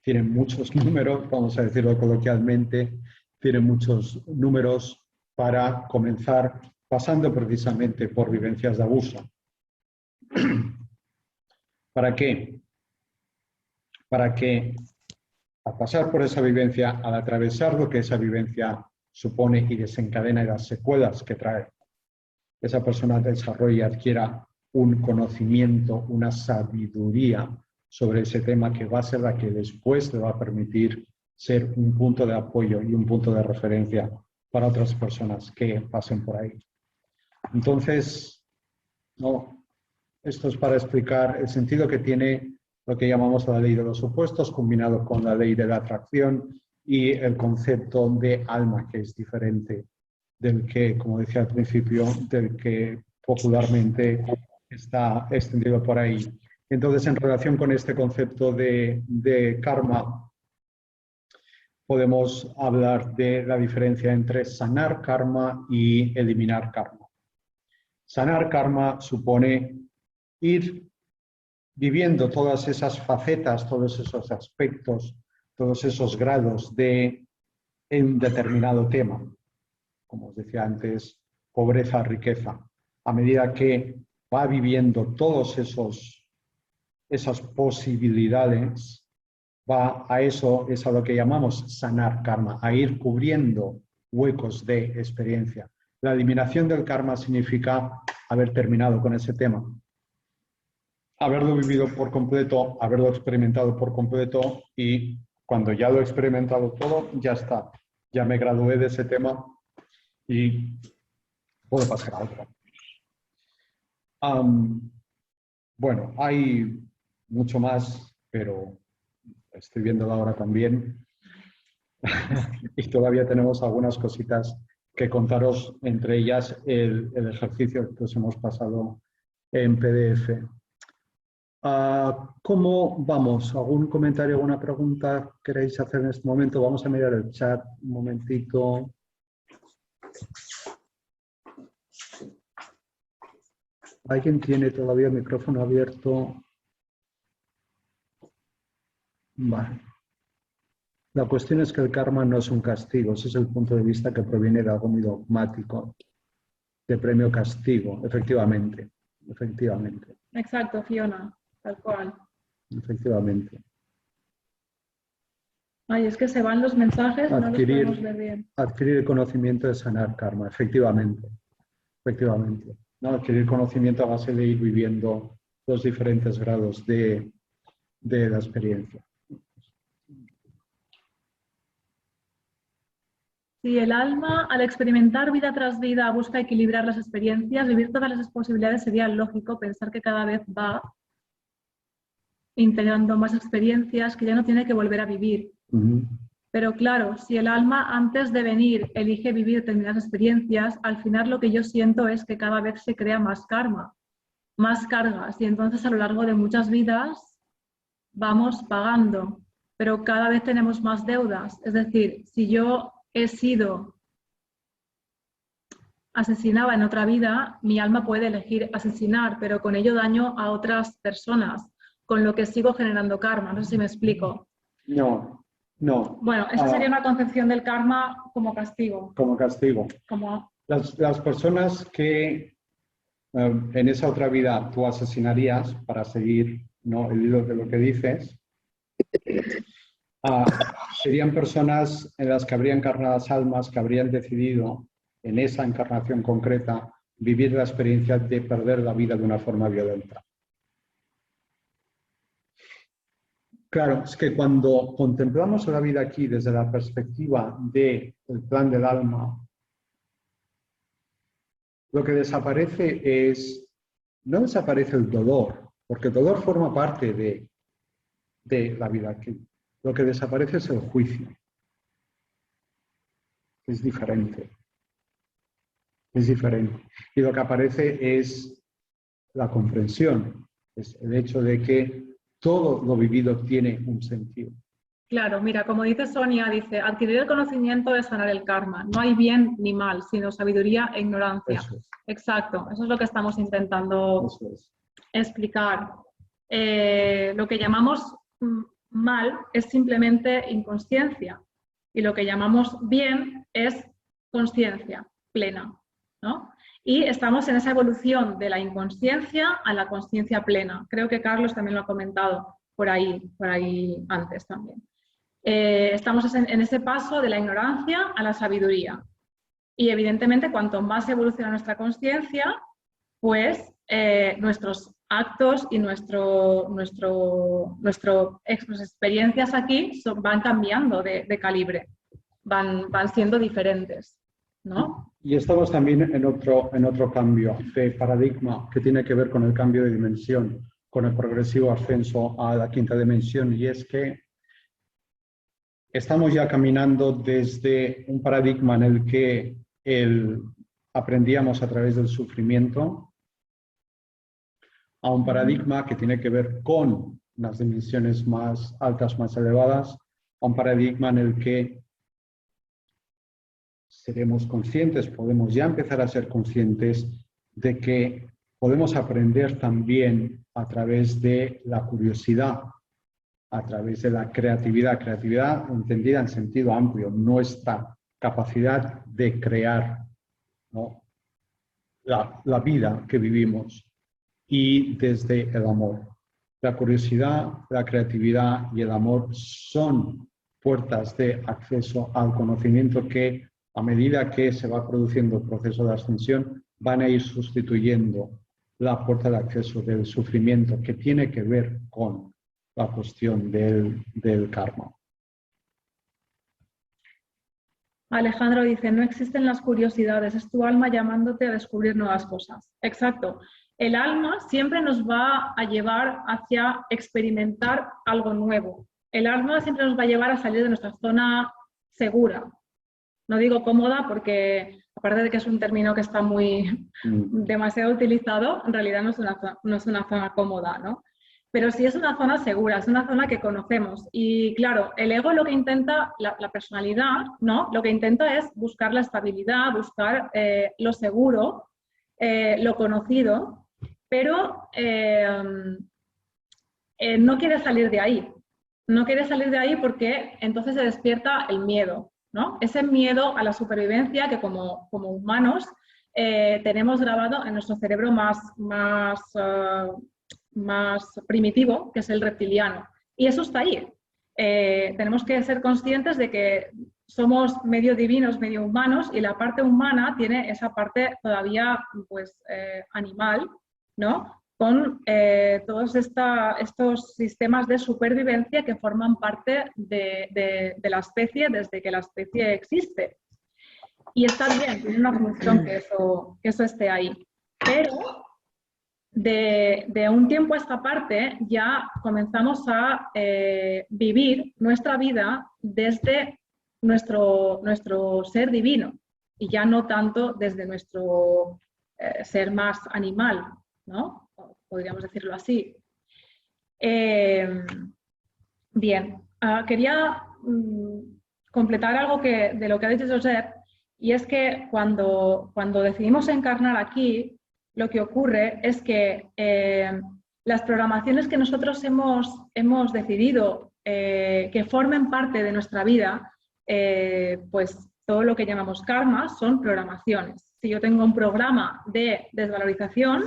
Tienen muchos números, vamos a decirlo coloquialmente, tienen muchos números para comenzar pasando precisamente por vivencias de abuso. ¿Para qué? Para que al pasar por esa vivencia, al atravesar lo que esa vivencia supone y desencadena y las secuelas que trae, esa persona desarrolle y adquiera un conocimiento, una sabiduría sobre ese tema que va a ser la que después le va a permitir ser un punto de apoyo y un punto de referencia para otras personas que pasen por ahí. Entonces, no, esto es para explicar el sentido que tiene lo que llamamos la ley de los opuestos, combinado con la ley de la atracción y el concepto de alma, que es diferente del que, como decía al principio, del que popularmente está extendido por ahí. Entonces, en relación con este concepto de karma, podemos hablar de la diferencia entre sanar karma y eliminar karma. Sanar karma supone ir viviendo todas esas facetas, todos esos aspectos, todos esos grados de un determinado tema. Como os decía antes, pobreza, riqueza. A medida que va viviendo todos esas posibilidades, va a eso, es a lo que llamamos sanar karma, a ir cubriendo huecos de experiencia. La eliminación del karma significa haber terminado con ese tema, haberlo vivido por completo, haberlo experimentado por completo, y cuando ya lo he experimentado todo, ya está. Ya me gradué de ese tema y puedo pasar a otro. Bueno, hay mucho más, pero estoy viendo la hora también. Y todavía tenemos algunas cositas que contaros, entre ellas el ejercicio que os hemos pasado en PDF. ¿Cómo vamos? ¿Algún comentario, alguna pregunta queréis hacer en este momento? Vamos a mirar el chat un momentito. ¿Alguien tiene todavía el micrófono abierto? Vale. La cuestión es que el karma no es un castigo. Ese es el punto de vista que proviene de algo muy dogmático, de premio castigo, efectivamente. Efectivamente. Exacto, Fiona, tal cual. Efectivamente. Ay, es que se van los mensajes, no los podemos ver bien. Adquirir el conocimiento de sanar karma, efectivamente. Efectivamente. ¿No? Adquirir conocimiento a base de ir viviendo los diferentes grados de la experiencia. Si el alma, al experimentar vida tras vida, busca equilibrar las experiencias, vivir todas las posibilidades, sería lógico pensar que cada vez va integrando más experiencias que ya no tiene que volver a vivir. Pero claro, si el alma antes de venir elige vivir determinadas experiencias, al final lo que yo siento es que cada vez se crea más karma, más cargas, y entonces a lo largo de muchas vidas vamos pagando, pero cada vez tenemos más deudas. Es decir, si yo he sido asesinada en otra vida, mi alma puede elegir asesinar, pero con ello daño a otras personas, con lo que sigo generando karma. No sé si me explico. No. Bueno, esa sería una concepción del karma como castigo. Como castigo. Las personas que en esa otra vida tú asesinarías para seguir, ¿no?, el hilo de lo que dices, serían personas en las que habrían encarnadas almas que habrían decidido en esa encarnación concreta vivir la experiencia de perder la vida de una forma violenta. Claro, es que cuando contemplamos la vida aquí desde la perspectiva del plan del alma, lo que desaparece no desaparece el dolor, porque el dolor forma parte de la vida aquí. Lo que desaparece es el juicio. Es diferente. Es diferente. Y lo que aparece es la comprensión, es el hecho de que todo lo vivido tiene un sentido. Claro, mira, como dice Sonia, dice, adquirir el conocimiento de sanar el karma. No hay bien ni mal, sino sabiduría e ignorancia. Eso es. Exacto, eso es lo que estamos intentando explicar. Lo que llamamos mal es simplemente inconsciencia y lo que llamamos bien es consciencia plena, ¿no? Y estamos en esa evolución de la inconsciencia a la consciencia plena. Creo que Carlos también lo ha comentado por ahí antes también. Estamos en ese paso de la ignorancia a la sabiduría. Y evidentemente, cuanto más evoluciona nuestra consciencia, pues nuestros actos y nuestras experiencias aquí van cambiando de calibre, van siendo diferentes, ¿no? Y estamos también en otro cambio de paradigma que tiene que ver con el cambio de dimensión, con el progresivo ascenso a la quinta dimensión, y es que estamos ya caminando desde un paradigma en el que aprendíamos a través del sufrimiento a un paradigma que tiene que ver con unas dimensiones más altas, más elevadas, a un paradigma en el que seremos conscientes, podemos ya empezar a ser conscientes de que podemos aprender también a través de la curiosidad, a través de la creatividad, creatividad entendida en sentido amplio, nuestra capacidad de crear, ¿no?, la vida que vivimos, y desde el amor. La curiosidad, la creatividad y el amor son puertas de acceso al conocimiento que, a medida que se va produciendo el proceso de ascensión, van a ir sustituyendo la puerta de acceso del sufrimiento, que tiene que ver con la cuestión del karma. Alejandro dice, no existen las curiosidades, es tu alma llamándote a descubrir nuevas cosas. Exacto. El alma siempre nos va a llevar hacia experimentar algo nuevo. El alma siempre nos va a llevar a salir de nuestra zona segura. No digo cómoda porque, aparte de que es un término que está muy demasiado utilizado, en realidad no es una zona cómoda, ¿no? Pero sí es una zona segura, es una zona que conocemos. Y claro, el ego lo que intenta, la personalidad, ¿no?, lo que intenta es buscar la estabilidad, buscar lo seguro, lo conocido, pero no quiere salir de ahí. No quiere salir de ahí porque entonces se despierta el miedo, ¿no? Ese miedo a la supervivencia que como humanos tenemos grabado en nuestro cerebro más primitivo, que es el reptiliano. Y eso está ahí. Tenemos que ser conscientes de que somos medio divinos, medio humanos, y la parte humana tiene esa parte todavía pues, animal, ¿no?, con todos estos sistemas de supervivencia que forman parte de la especie desde que la especie existe. Y está bien, tiene una función que eso esté ahí. Pero de un tiempo a esta parte ya comenzamos a vivir nuestra vida desde nuestro ser divino y ya no tanto desde nuestro ser más animal, ¿no? Podríamos decirlo así. Bien, quería completar algo de lo que ha dicho Josep, y es que cuando decidimos encarnar aquí, lo que ocurre es que las programaciones que nosotros hemos decidido que formen parte de nuestra vida, pues todo lo que llamamos karma son programaciones. Si yo tengo un programa de desvalorización,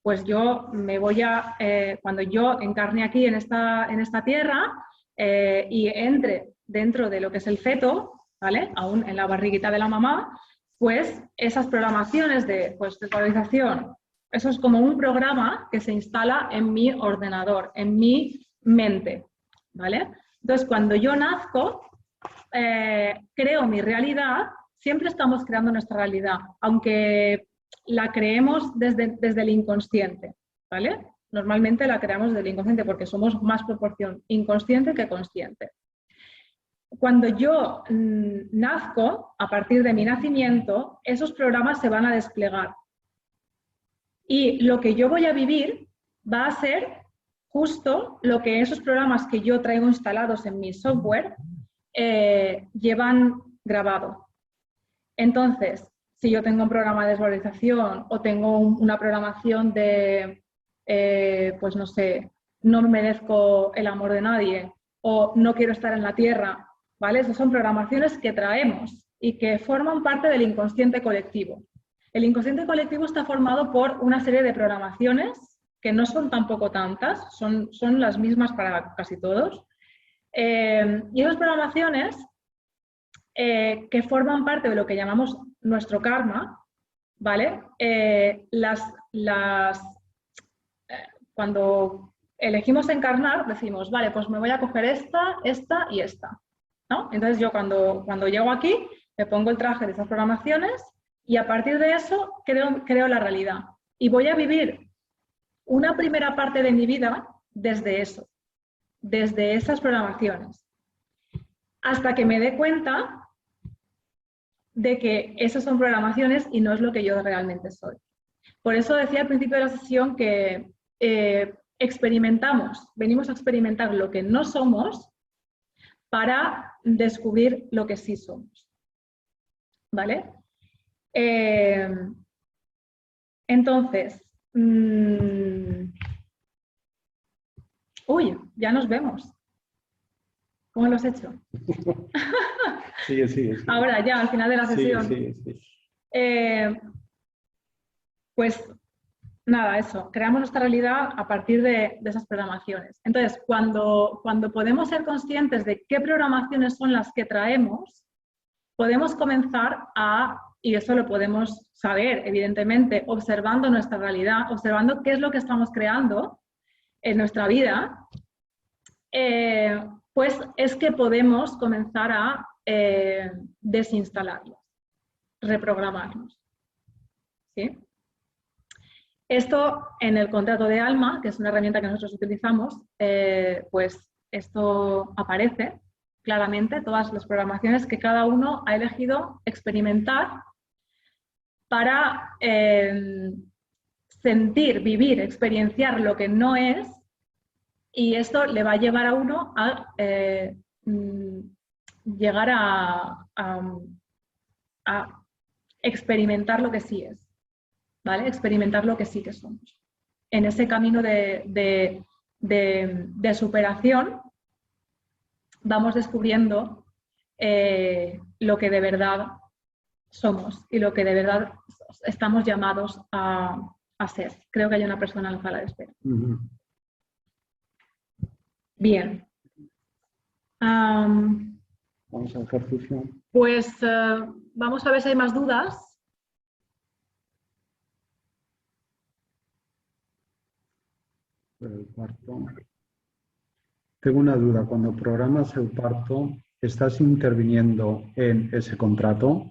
pues yo me voy a, cuando yo encarne aquí en esta tierra y entre dentro de lo que es el feto, ¿vale?, aún en la barriguita de la mamá, pues esas programaciones de desvalorización, eso es como un programa que se instala en mi ordenador, en mi mente, ¿vale? Entonces, cuando yo nazco, creo mi realidad, siempre estamos creando nuestra realidad, aunque la creemos desde el inconsciente, ¿vale? Normalmente la creamos desde el inconsciente porque somos más proporción inconsciente que consciente. Cuando yo nazco, a partir de mi nacimiento, esos programas se van a desplegar. Y lo que yo voy a vivir va a ser justo lo que esos programas que yo traigo instalados en mi software llevan grabado. Entonces, si yo tengo un programa de desvalorización o tengo una programación de, pues no sé, no merezco el amor de nadie o no quiero estar en la tierra, ¿vale? Esas son programaciones que traemos y que forman parte del inconsciente colectivo. El inconsciente colectivo está formado por una serie de programaciones que no son tampoco tantas, son las mismas para casi todos. Y esas programaciones que forman parte de lo que llamamos nuestro karma, ¿vale? Cuando elegimos encarnar, decimos, vale, pues me voy a coger esta y esta, ¿no? Entonces yo cuando llego aquí, me pongo el traje de esas programaciones y a partir de eso creo la realidad. Y voy a vivir una primera parte de mi vida desde eso, desde esas programaciones, hasta que me dé cuenta de que esas son programaciones y no es lo que yo realmente soy. Por eso decía al principio de la sesión que venimos a experimentar lo que no somos para descubrir lo que sí somos. ¿Vale? Entonces, uy, ya nos vemos. ¿Cómo lo has hecho? Sí. Ahora, ya, al final de la sesión. Sí. Pues nada, eso, creamos nuestra realidad a partir de esas programaciones. Entonces, cuando podemos ser conscientes de qué programaciones son las que traemos, podemos comenzar y eso lo podemos saber, evidentemente, observando nuestra realidad, observando qué es lo que estamos creando en nuestra vida, pues es que podemos comenzar a desinstalarlos, reprogramarlos. ¿Sí? Esto en el contrato de alma, que es una herramienta que nosotros utilizamos, pues esto aparece claramente, todas las programaciones que cada uno ha elegido experimentar para sentir, vivir, experienciar lo que no es, y esto le va a llevar a uno a llegar a experimentar lo que sí es, ¿vale? Experimentar lo que sí que somos. En ese camino de superación vamos descubriendo lo que de verdad somos y lo que de verdad estamos llamados a ser. Creo que hay una persona en la sala de espera. Bien. Vamos al ejercicio. Pues vamos a ver si hay más dudas. El parto. Tengo una duda. Cuando programas el parto, ¿estás interviniendo en ese contrato?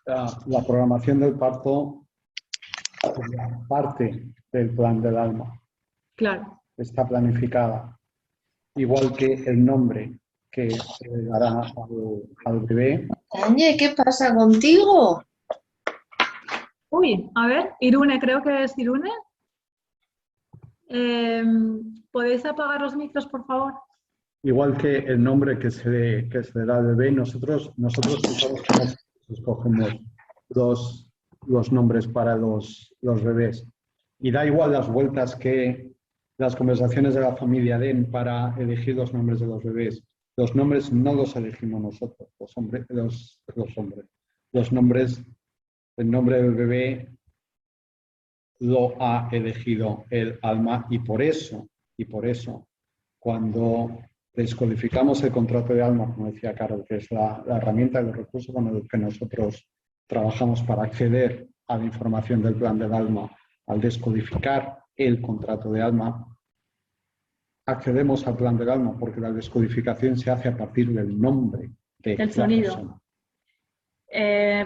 La programación del parto es parte del plan del alma. Claro. Está planificada. Igual que el nombre que se le dará al bebé. Oye, ¿qué pasa contigo? Uy, a ver, Irune, creo que es Irune. ¿Podéis apagar los micros, por favor? Igual que el nombre que se le da al bebé, nosotros escogemos los nombres para los bebés. Y da igual las vueltas que las conversaciones de la familia den para elegir los nombres de los bebés. Los nombres no los elegimos nosotros, los nombres, el nombre del bebé lo ha elegido el alma y por eso, cuando descodificamos el contrato de alma, como decía Carol, que es la herramienta y el recurso con el que nosotros trabajamos para acceder a la información del plan del alma, al descodificar el contrato de alma, accedemos al plan del alma porque la descodificación se hace a partir del nombre del sonido.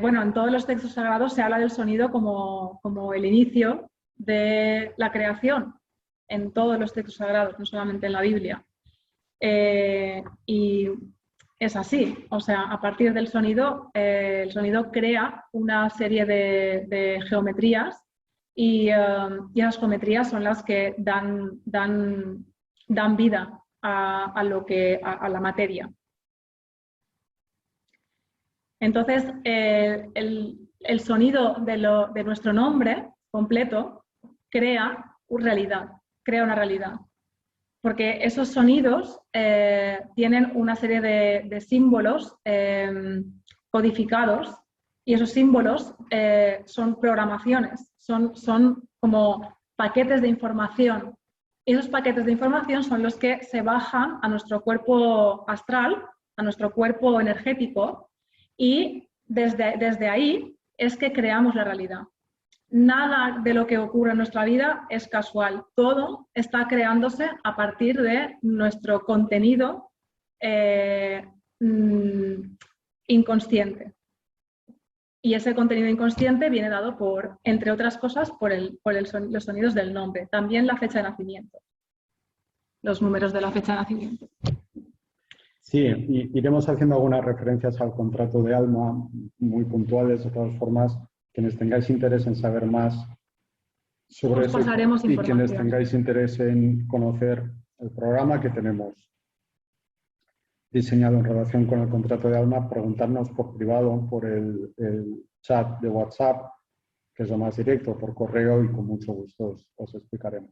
Bueno, en todos los textos sagrados se habla del sonido como el inicio de la creación, en todos los textos sagrados, no solamente en la Biblia. Y es así, o sea, a partir del sonido, el sonido crea una serie de geometrías y las geometrías son las que dan vida a la materia. Entonces, el sonido de nuestro nombre completo crea una realidad. Porque esos sonidos tienen una serie de símbolos codificados y esos símbolos son programaciones, son como paquetes de información. Y esos paquetes de información son los que se bajan a nuestro cuerpo astral, a nuestro cuerpo energético, y desde ahí es que creamos la realidad. Nada de lo que ocurre en nuestra vida es casual. Todo está creándose a partir de nuestro contenido inconsciente. Y ese contenido inconsciente viene dado por, entre otras cosas, por los sonidos del nombre. También la fecha de nacimiento. Los números de la fecha de nacimiento. Sí, iremos haciendo algunas referencias al contrato de alma muy puntuales. De todas formas, quienes tengáis interés en saber más, sobre os eso, pasaremos y quienes información. tengáis interés en conocer el programa que tenemos diseñado en relación con el contrato de alma, preguntarnos por privado, por el chat de WhatsApp, que es lo más directo, por correo, y con mucho gusto os explicaremos.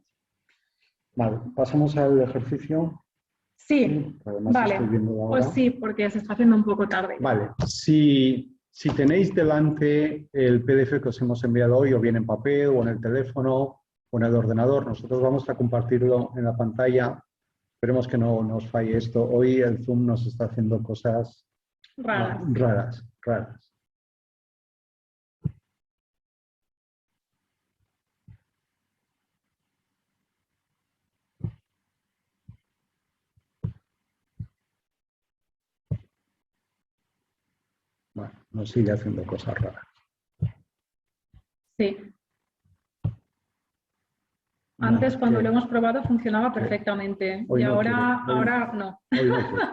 Vale, pasamos al ejercicio. Sí, Además vale. estoy viendo la hora. Pues sí, porque se está haciendo un poco tarde. Vale, si tenéis delante el PDF que os hemos enviado hoy, o bien en papel, o en el teléfono, o en el ordenador, nosotros vamos a compartirlo en la pantalla. Esperemos que no nos falle esto. Hoy el Zoom nos está haciendo cosas raras. Bueno, nos sigue haciendo cosas raras. Sí. Antes, cuando lo hemos probado, funcionaba perfectamente. Hoy Y no ahora, quiere. ahora no.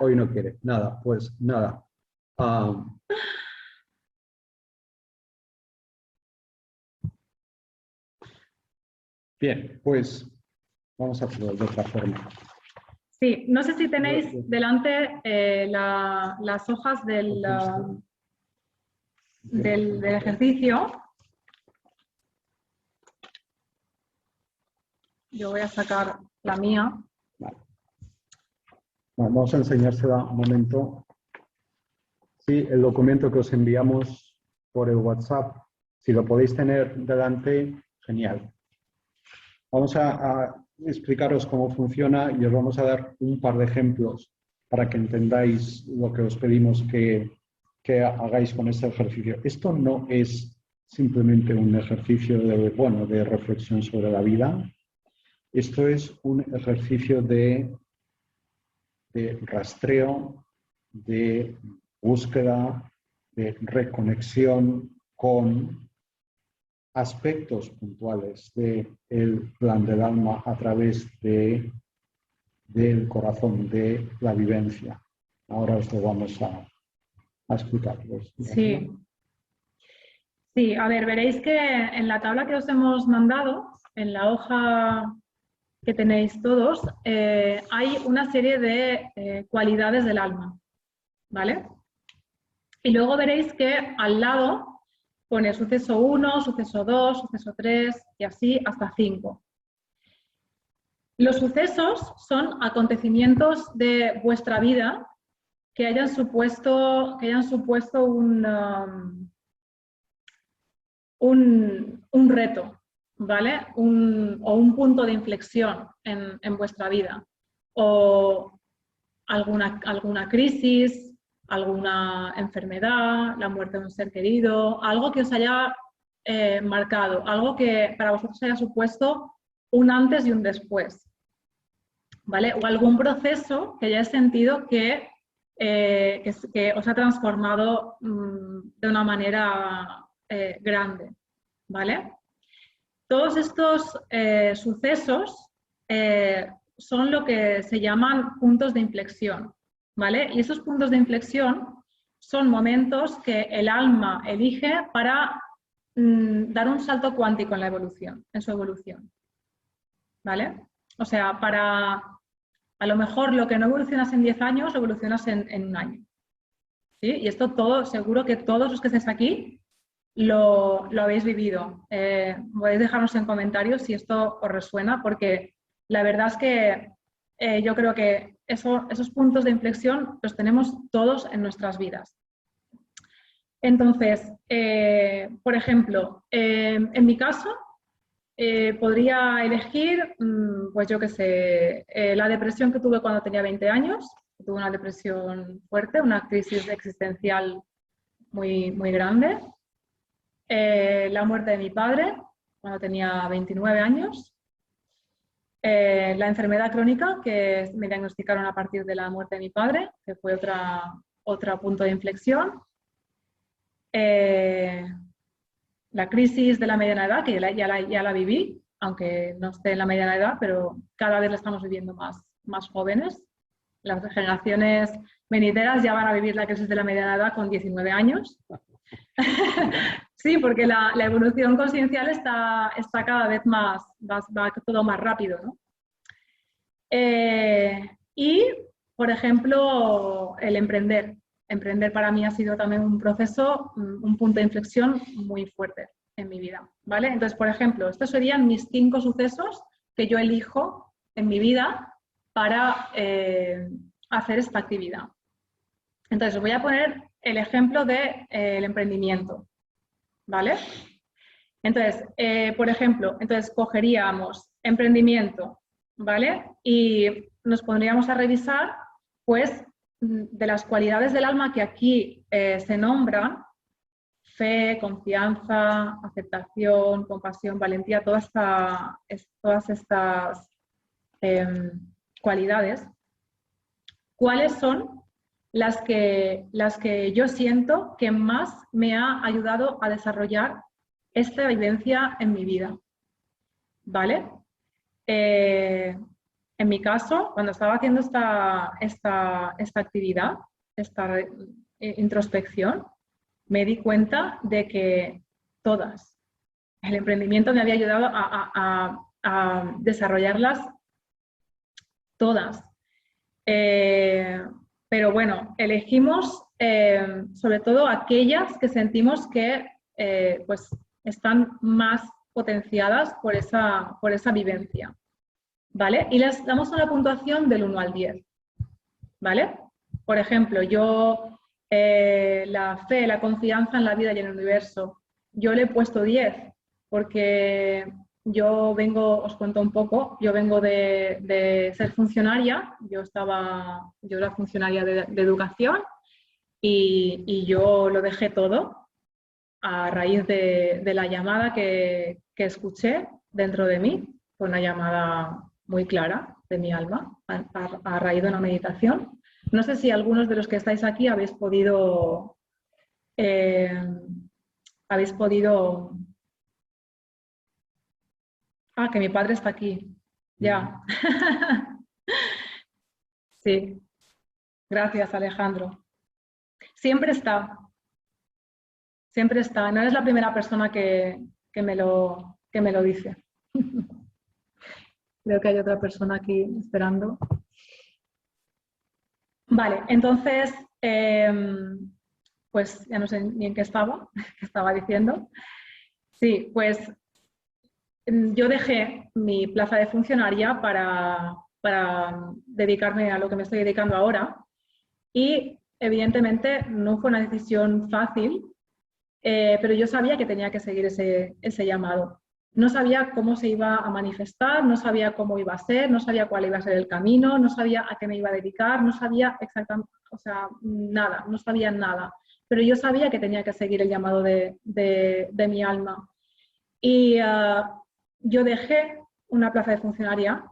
Hoy no quiere. Nada, pues nada. Bien, pues vamos a hacerlo de otra forma. Sí, no sé si tenéis delante las hojas del ejercicio. Yo voy a sacar la mía. Vale. Vamos a enseñársela un momento. Sí, el documento que os enviamos por el WhatsApp, si lo podéis tener delante, genial. Vamos a explicaros cómo funciona y os vamos a dar un par de ejemplos para que entendáis lo que os pedimos que hagáis con este ejercicio. Esto no es simplemente un ejercicio de reflexión sobre la vida. Esto es un ejercicio de rastreo, de búsqueda, de reconexión con aspectos puntuales del plan del alma a través del corazón, de la vivencia. Ahora os lo vamos a explicar. Sí. Sí, a ver, veréis que en la tabla que os hemos mandado, en la hoja que tenéis todos, hay una serie de cualidades del alma, ¿vale? Y luego veréis que al lado pone suceso 1, suceso 2, suceso 3 y así hasta 5. Los sucesos son acontecimientos de vuestra vida que hayan supuesto un reto, ¿vale? O un punto de inflexión en vuestra vida. O alguna crisis, alguna enfermedad, la muerte de un ser querido, algo que os haya marcado, algo que para vosotros haya supuesto un antes y un después, ¿vale? O algún proceso que hayáis sentido que os ha transformado de una manera grande, ¿vale? Todos estos sucesos son lo que se llaman puntos de inflexión, ¿vale? Y esos puntos de inflexión son momentos que el alma elige para dar un salto cuántico en la evolución, en su evolución, ¿vale? O sea, a lo mejor lo que no evolucionas en 10 años, lo evolucionas en un año, ¿sí? Y esto todo, seguro que todos los que estéis aquí lo habéis vivido. Podéis dejarnos en comentarios si esto os resuena, porque la verdad es que yo creo que esos puntos de inflexión los tenemos todos en nuestras vidas. Entonces, por ejemplo, en mi caso, podría elegir, pues yo qué sé, la depresión que tuve cuando tenía 20 años. Tuve una depresión fuerte, una crisis existencial muy, muy grande. La muerte de mi padre cuando tenía 29 años. La enfermedad crónica que me diagnosticaron a partir de la muerte de mi padre, que fue otro punto de inflexión. La crisis de la mediana edad, que ya la viví, aunque no esté en la mediana edad, pero cada vez la estamos viviendo más jóvenes. Las generaciones venideras ya van a vivir la crisis de la mediana edad con 19 años. Sí, porque la evolución consciencial está cada vez más, va todo más rápido, ¿no? Y, por ejemplo, el emprender. Emprender para mí ha sido también un proceso, un punto de inflexión muy fuerte en mi vida, ¿vale? Entonces, por ejemplo, estos serían mis 5 sucesos que yo elijo en mi vida para hacer esta actividad. Entonces, os voy a poner el ejemplo del emprendimiento, ¿vale? Entonces, por ejemplo, cogeríamos emprendimiento, ¿vale? Y nos pondríamos a revisar, pues, de las cualidades del alma que aquí se nombran: fe, confianza, aceptación, compasión, valentía, todas estas cualidades. ¿Cuáles son las que yo siento que más me ha ayudado a desarrollar esta vivencia en mi vida? ¿Vale? En mi caso, cuando estaba haciendo esta actividad, esta introspección, me di cuenta de que todas, el emprendimiento me había ayudado a desarrollarlas todas. Pero bueno, elegimos sobre todo aquellas que sentimos que pues están más potenciadas por esa vivencia, ¿vale? Y les damos una puntuación del 1 al 10, ¿vale? Por ejemplo, yo la fe, la confianza en la vida y en el universo, yo le he puesto 10 porque yo vengo, os cuento un poco, yo vengo de ser funcionaria, yo era funcionaria de educación y yo lo dejé todo a raíz de la llamada que escuché dentro de mí. Fue una llamada muy clara de mi alma a raíz de una meditación. No sé si algunos de los que estáis aquí habéis podido Ah, que mi padre está aquí. Ya. Sí. Gracias, Alejandro. Siempre está. Siempre está. No eres la primera persona que me lo dice. Creo que hay otra persona aquí esperando. Vale, entonces, pues ya no sé ni en qué estaba diciendo. Sí, pues yo dejé mi plaza de funcionaria para dedicarme a lo que me estoy dedicando ahora y evidentemente no fue una decisión fácil, pero yo sabía que tenía que seguir ese llamado. No sabía cómo se iba a manifestar, no sabía cómo iba a ser, no sabía cuál iba a ser el camino, no sabía a qué me iba a dedicar, no sabía exactamente, o sea, nada, no sabía nada. Pero yo sabía que tenía que seguir el llamado de mi alma. Y yo dejé una plaza de funcionaria,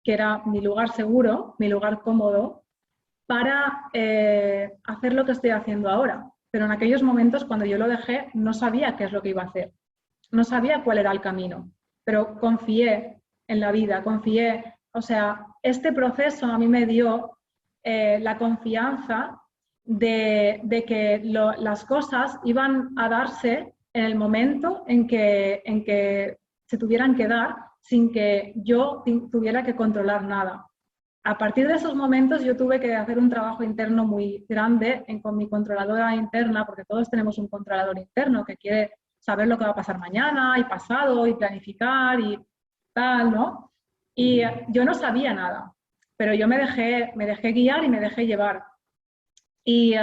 que era mi lugar seguro, mi lugar cómodo, para hacer lo que estoy haciendo ahora. Pero en aquellos momentos, cuando yo lo dejé, no sabía qué es lo que iba a hacer. No sabía cuál era el camino, pero confié en la vida, confié. O sea, este proceso a mí me dio la confianza de que las cosas iban a darse en el momento en que se tuvieran que dar sin que yo tuviera que controlar nada. A partir de esos momentos yo tuve que hacer un trabajo interno muy grande con mi controladora interna, porque todos tenemos un controlador interno que quiere saber lo que va a pasar mañana y pasado y planificar y tal, ¿no? Y yo no sabía nada, pero yo me dejé guiar y me dejé llevar. Y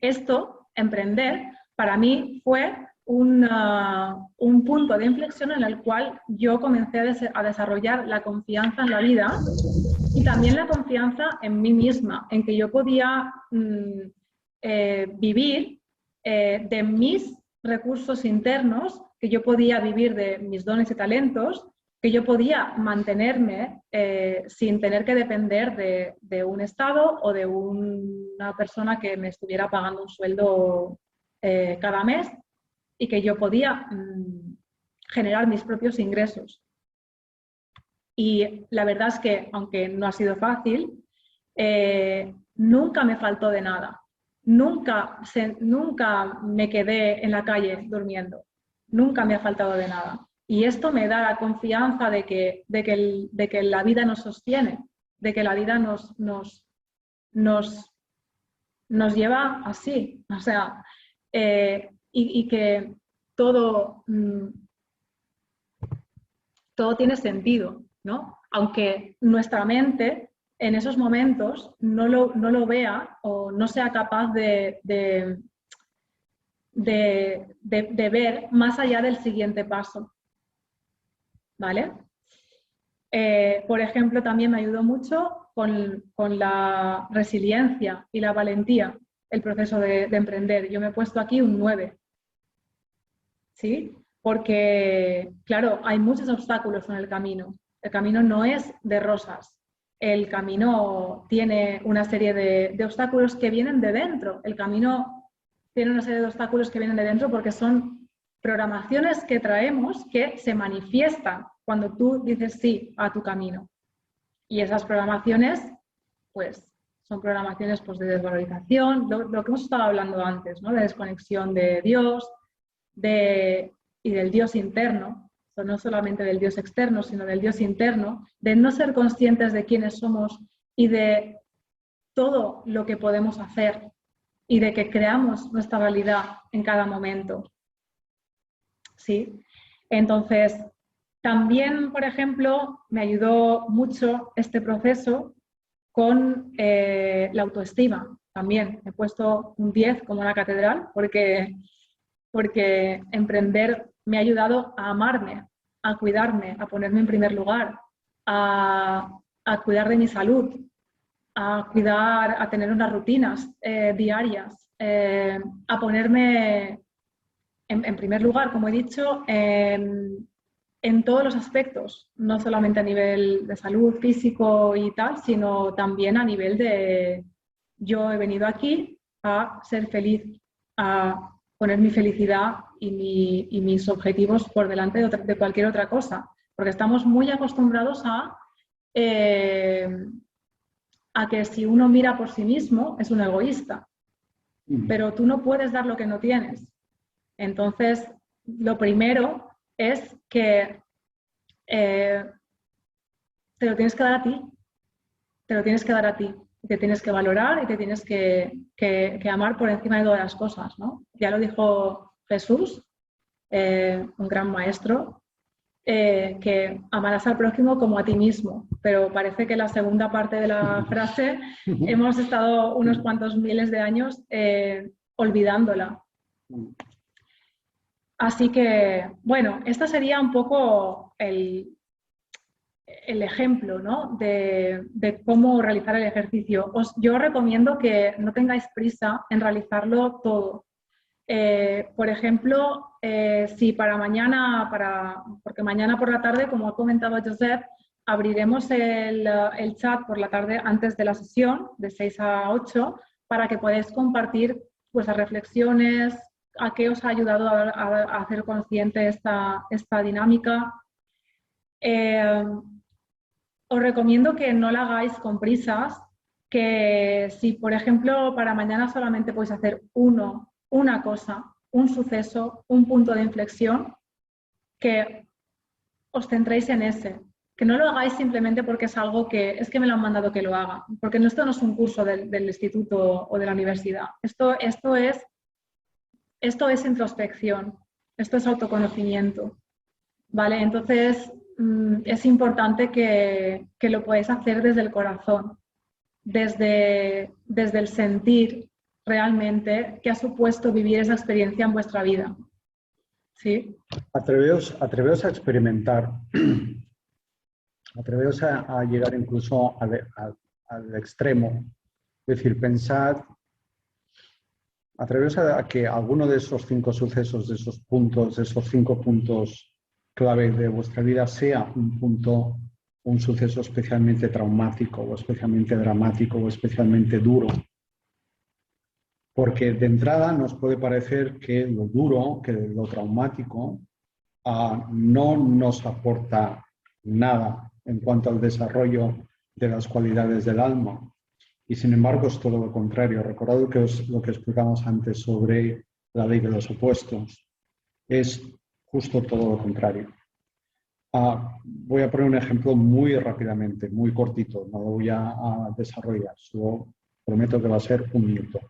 esto, emprender, para mí fue un punto de inflexión en el cual yo comencé a desarrollar la confianza en la vida y también la confianza en mí misma, en que yo podía vivir de mis recursos internos, que yo podía vivir de mis dones y talentos, que yo podía mantenerme sin tener que depender de un Estado o de una persona que me estuviera pagando un sueldo cada mes y que yo podía generar mis propios ingresos. Y la verdad es que, aunque no ha sido fácil, nunca me faltó de nada. nunca me quedé en la calle durmiendo, nunca me ha faltado de nada. Y esto me da la confianza de que la vida nos sostiene, de que la vida nos lleva así, o sea, y que todo, todo tiene sentido, ¿no? Aunque nuestra mente en esos momentos no lo vea o no sea capaz de ver más allá del siguiente paso, ¿vale? Por ejemplo, también me ayudó mucho con la resiliencia y la valentía el proceso de emprender. Yo me he puesto aquí un 9, ¿sí? Porque, claro, hay muchos obstáculos en el camino. El camino no es de rosas. El camino tiene una serie de obstáculos que vienen de dentro. El camino tiene una serie de obstáculos que vienen de dentro porque son programaciones que traemos que se manifiestan cuando tú dices sí a tu camino. Y esas programaciones, pues, son programaciones pues, de desvalorización, lo que hemos estado hablando antes, ¿no? De desconexión de Dios y del Dios interno, no solamente del Dios externo, sino del Dios interno, de no ser conscientes de quiénes somos y de todo lo que podemos hacer y de que creamos nuestra realidad en cada momento. ¿Sí? Entonces, también, por ejemplo, me ayudó mucho este proceso con la autoestima. También he puesto un 10 como una catedral porque emprender me ha ayudado a amarme, a cuidarme, a ponerme en primer lugar, a cuidar de mi salud, a tener unas rutinas diarias, a ponerme en primer lugar, como he dicho, en todos los aspectos, no solamente a nivel de salud, físico y tal, sino también a nivel de yo he venido aquí a ser feliz, a poner mi felicidad y mis objetivos por delante de cualquier otra cosa, porque estamos muy acostumbrados a que si uno mira por sí mismo es un egoísta, pero tú no puedes dar lo que no tienes. Entonces, lo primero es que te lo tienes que dar a ti, te lo tienes que dar a ti, te tienes que valorar y te tienes que amar por encima de todas las cosas, ¿no? Ya lo dijo Jesús, un gran maestro, que amarás al prójimo como a ti mismo, pero parece que la segunda parte de la frase hemos estado unos cuantos miles de años olvidándola. Así que, bueno, este sería un poco el ejemplo, ¿no? de cómo realizar el ejercicio. Yo os recomiendo que no tengáis prisa en realizarlo todo. Por ejemplo, si para mañana, porque mañana por la tarde, como ha comentado Josep, abriremos el chat por la tarde antes de la sesión, de 6 a 8, para que podáis compartir vuestras reflexiones, a qué os ha ayudado a hacer consciente esta dinámica. Os recomiendo que no la hagáis con prisas, que si, por ejemplo, para mañana solamente podéis hacer una cosa, un suceso, un punto de inflexión, que os centréis en ese. Que no lo hagáis simplemente porque es algo que es que me lo han mandado que lo haga, porque esto no es un curso del instituto o de la universidad. Esto es introspección, esto es autoconocimiento, ¿vale? Entonces, es importante que lo podáis hacer desde el corazón, desde el sentir realmente qué ha supuesto vivir esa experiencia en vuestra vida. ¿Sí? Atreveos a experimentar, atreveos a llegar incluso al extremo, es decir, pensad, atreveos a que alguno de esos 5 sucesos, de esos puntos, de esos 5 puntos clave de vuestra vida sea un suceso especialmente traumático o especialmente dramático o especialmente duro. Porque de entrada nos puede parecer que lo duro, que lo traumático, no nos aporta nada en cuanto al desarrollo de las cualidades del alma. Y sin embargo es todo lo contrario. Recordad lo que explicamos antes sobre la ley de los opuestos. Es justo todo lo contrario. Voy a poner un ejemplo muy rápidamente, muy cortito, no lo voy a desarrollar, solo prometo que va a ser un minuto.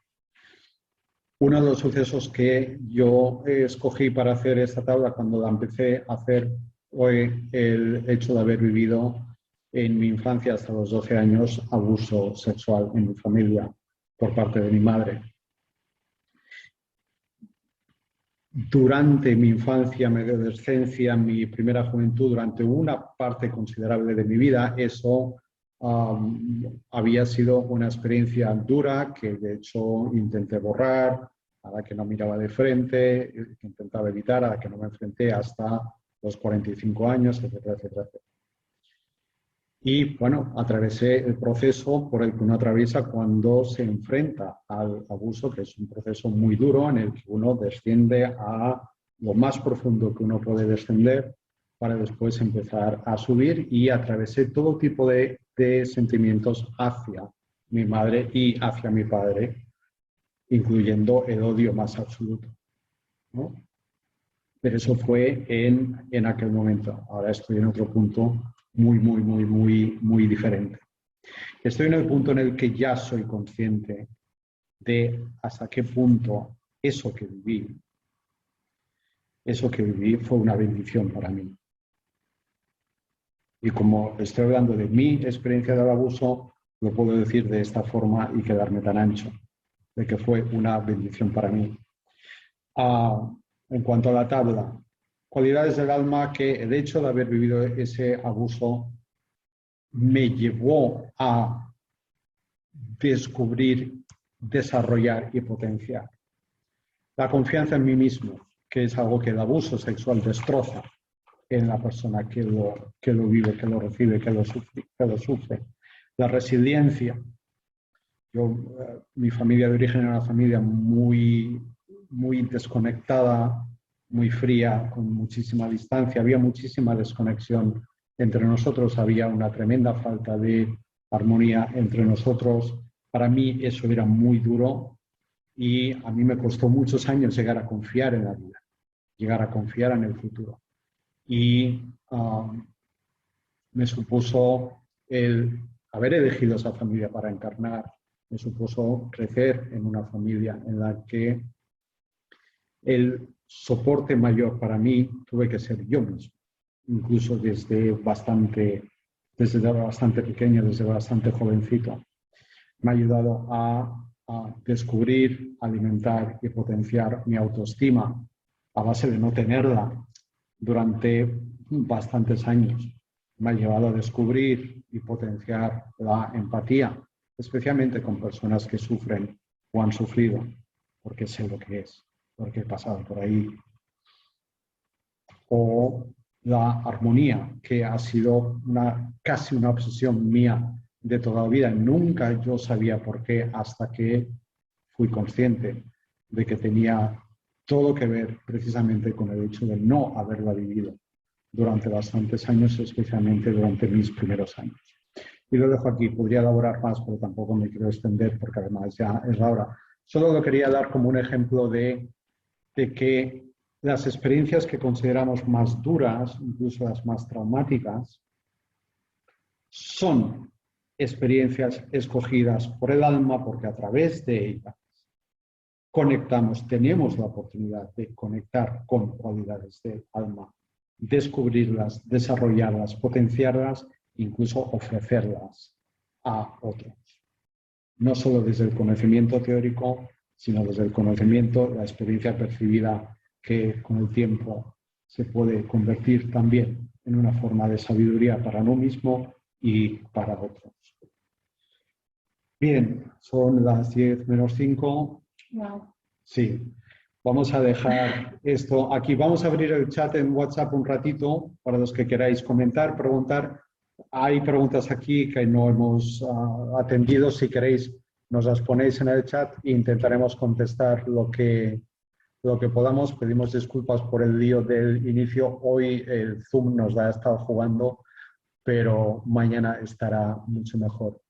Uno de los sucesos que yo escogí para hacer esta tabla cuando la empecé a hacer fue el hecho de haber vivido en mi infancia hasta los 12 años abuso sexual en mi familia por parte de mi madre. Durante mi infancia, mi adolescencia, mi primera juventud, durante una parte considerable de mi vida, eso había sido una experiencia dura que de hecho intenté borrar, a la que no miraba de frente, que intentaba evitar, a la que no me enfrenté hasta los 45 años, etcétera, etcétera, etcétera. Y bueno, atravesé el proceso por el que uno atraviesa cuando se enfrenta al abuso, que es un proceso muy duro en el que uno desciende a lo más profundo que uno puede descender para después empezar a subir, y atravesé todo tipo de sentimientos hacia mi madre y hacia mi padre, incluyendo el odio más absoluto, ¿no? Pero eso fue en aquel momento. Ahora estoy en otro punto muy diferente. Estoy en el punto en el que ya soy consciente de hasta qué punto eso que viví fue una bendición para mí. Y como estoy hablando de mi experiencia del abuso, lo puedo decir de esta forma y quedarme tan ancho, de que fue una bendición para mí. En cuanto a la tabla, cualidades del alma que el hecho de haber vivido ese abuso me llevó a descubrir, desarrollar y potenciar. La confianza en mí mismo, que es algo que el abuso sexual destroza en la persona que lo vive, que lo recibe, que lo sufre. La resiliencia. Mi familia de origen era una familia muy desconectada, muy fría, con muchísima distancia. Había muchísima desconexión entre nosotros, había una tremenda falta de armonía entre nosotros. Para mí eso era muy duro y a mí me costó muchos años llegar a confiar en la vida, llegar a confiar en el futuro. Y me supuso el haber elegido esa familia para encarnar, me supuso crecer en una familia en la que el soporte mayor para mí tuve que ser yo mismo, incluso desde bastante pequeño, desde bastante jovencito. Me ha ayudado a descubrir, alimentar y potenciar mi autoestima a base de no tenerla durante bastantes años. Me ha llevado a descubrir y potenciar la empatía, especialmente con personas que sufren o han sufrido, porque sé lo que es, porque he pasado por ahí. O la armonía, que ha sido casi una obsesión mía de toda la vida. Nunca yo sabía por qué hasta que fui consciente de que tenía todo que ver precisamente con el hecho de no haberla vivido durante bastantes años, especialmente durante mis primeros años. Y lo dejo aquí, podría elaborar más, pero tampoco me quiero extender porque además ya es la hora. Solo lo quería dar como un ejemplo de que las experiencias que consideramos más duras, incluso las más traumáticas, son experiencias escogidas por el alma porque a través de ellas conectamos, tenemos la oportunidad de conectar con cualidades del alma, descubrirlas, desarrollarlas, potenciarlas, incluso ofrecerlas a otros. No solo desde el conocimiento teórico, sino desde el conocimiento, la experiencia percibida que con el tiempo se puede convertir también en una forma de sabiduría para uno mismo y para otros. Bien, son las 10 menos 5. Wow. Sí, vamos a dejar esto aquí. Vamos a abrir el chat en WhatsApp un ratito para los que queráis comentar, preguntar. Hay preguntas aquí que no hemos atendido. Si queréis, nos las ponéis en el chat e intentaremos contestar lo que podamos. Pedimos disculpas por el lío del inicio. Hoy el Zoom nos ha estado jugando, pero mañana estará mucho mejor.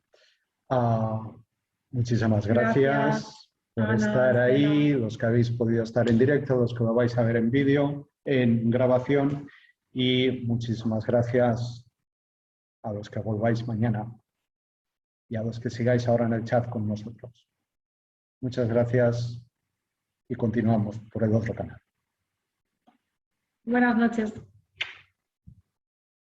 Muchísimas gracias por Ana, estar ahí, Estela. los que habéis podido estar en directo, los que lo vais a ver en vídeo, en grabación, y muchísimas gracias a los que volváis mañana y a los que sigáis ahora en el chat con nosotros. Muchas gracias y continuamos por el otro canal. Buenas noches.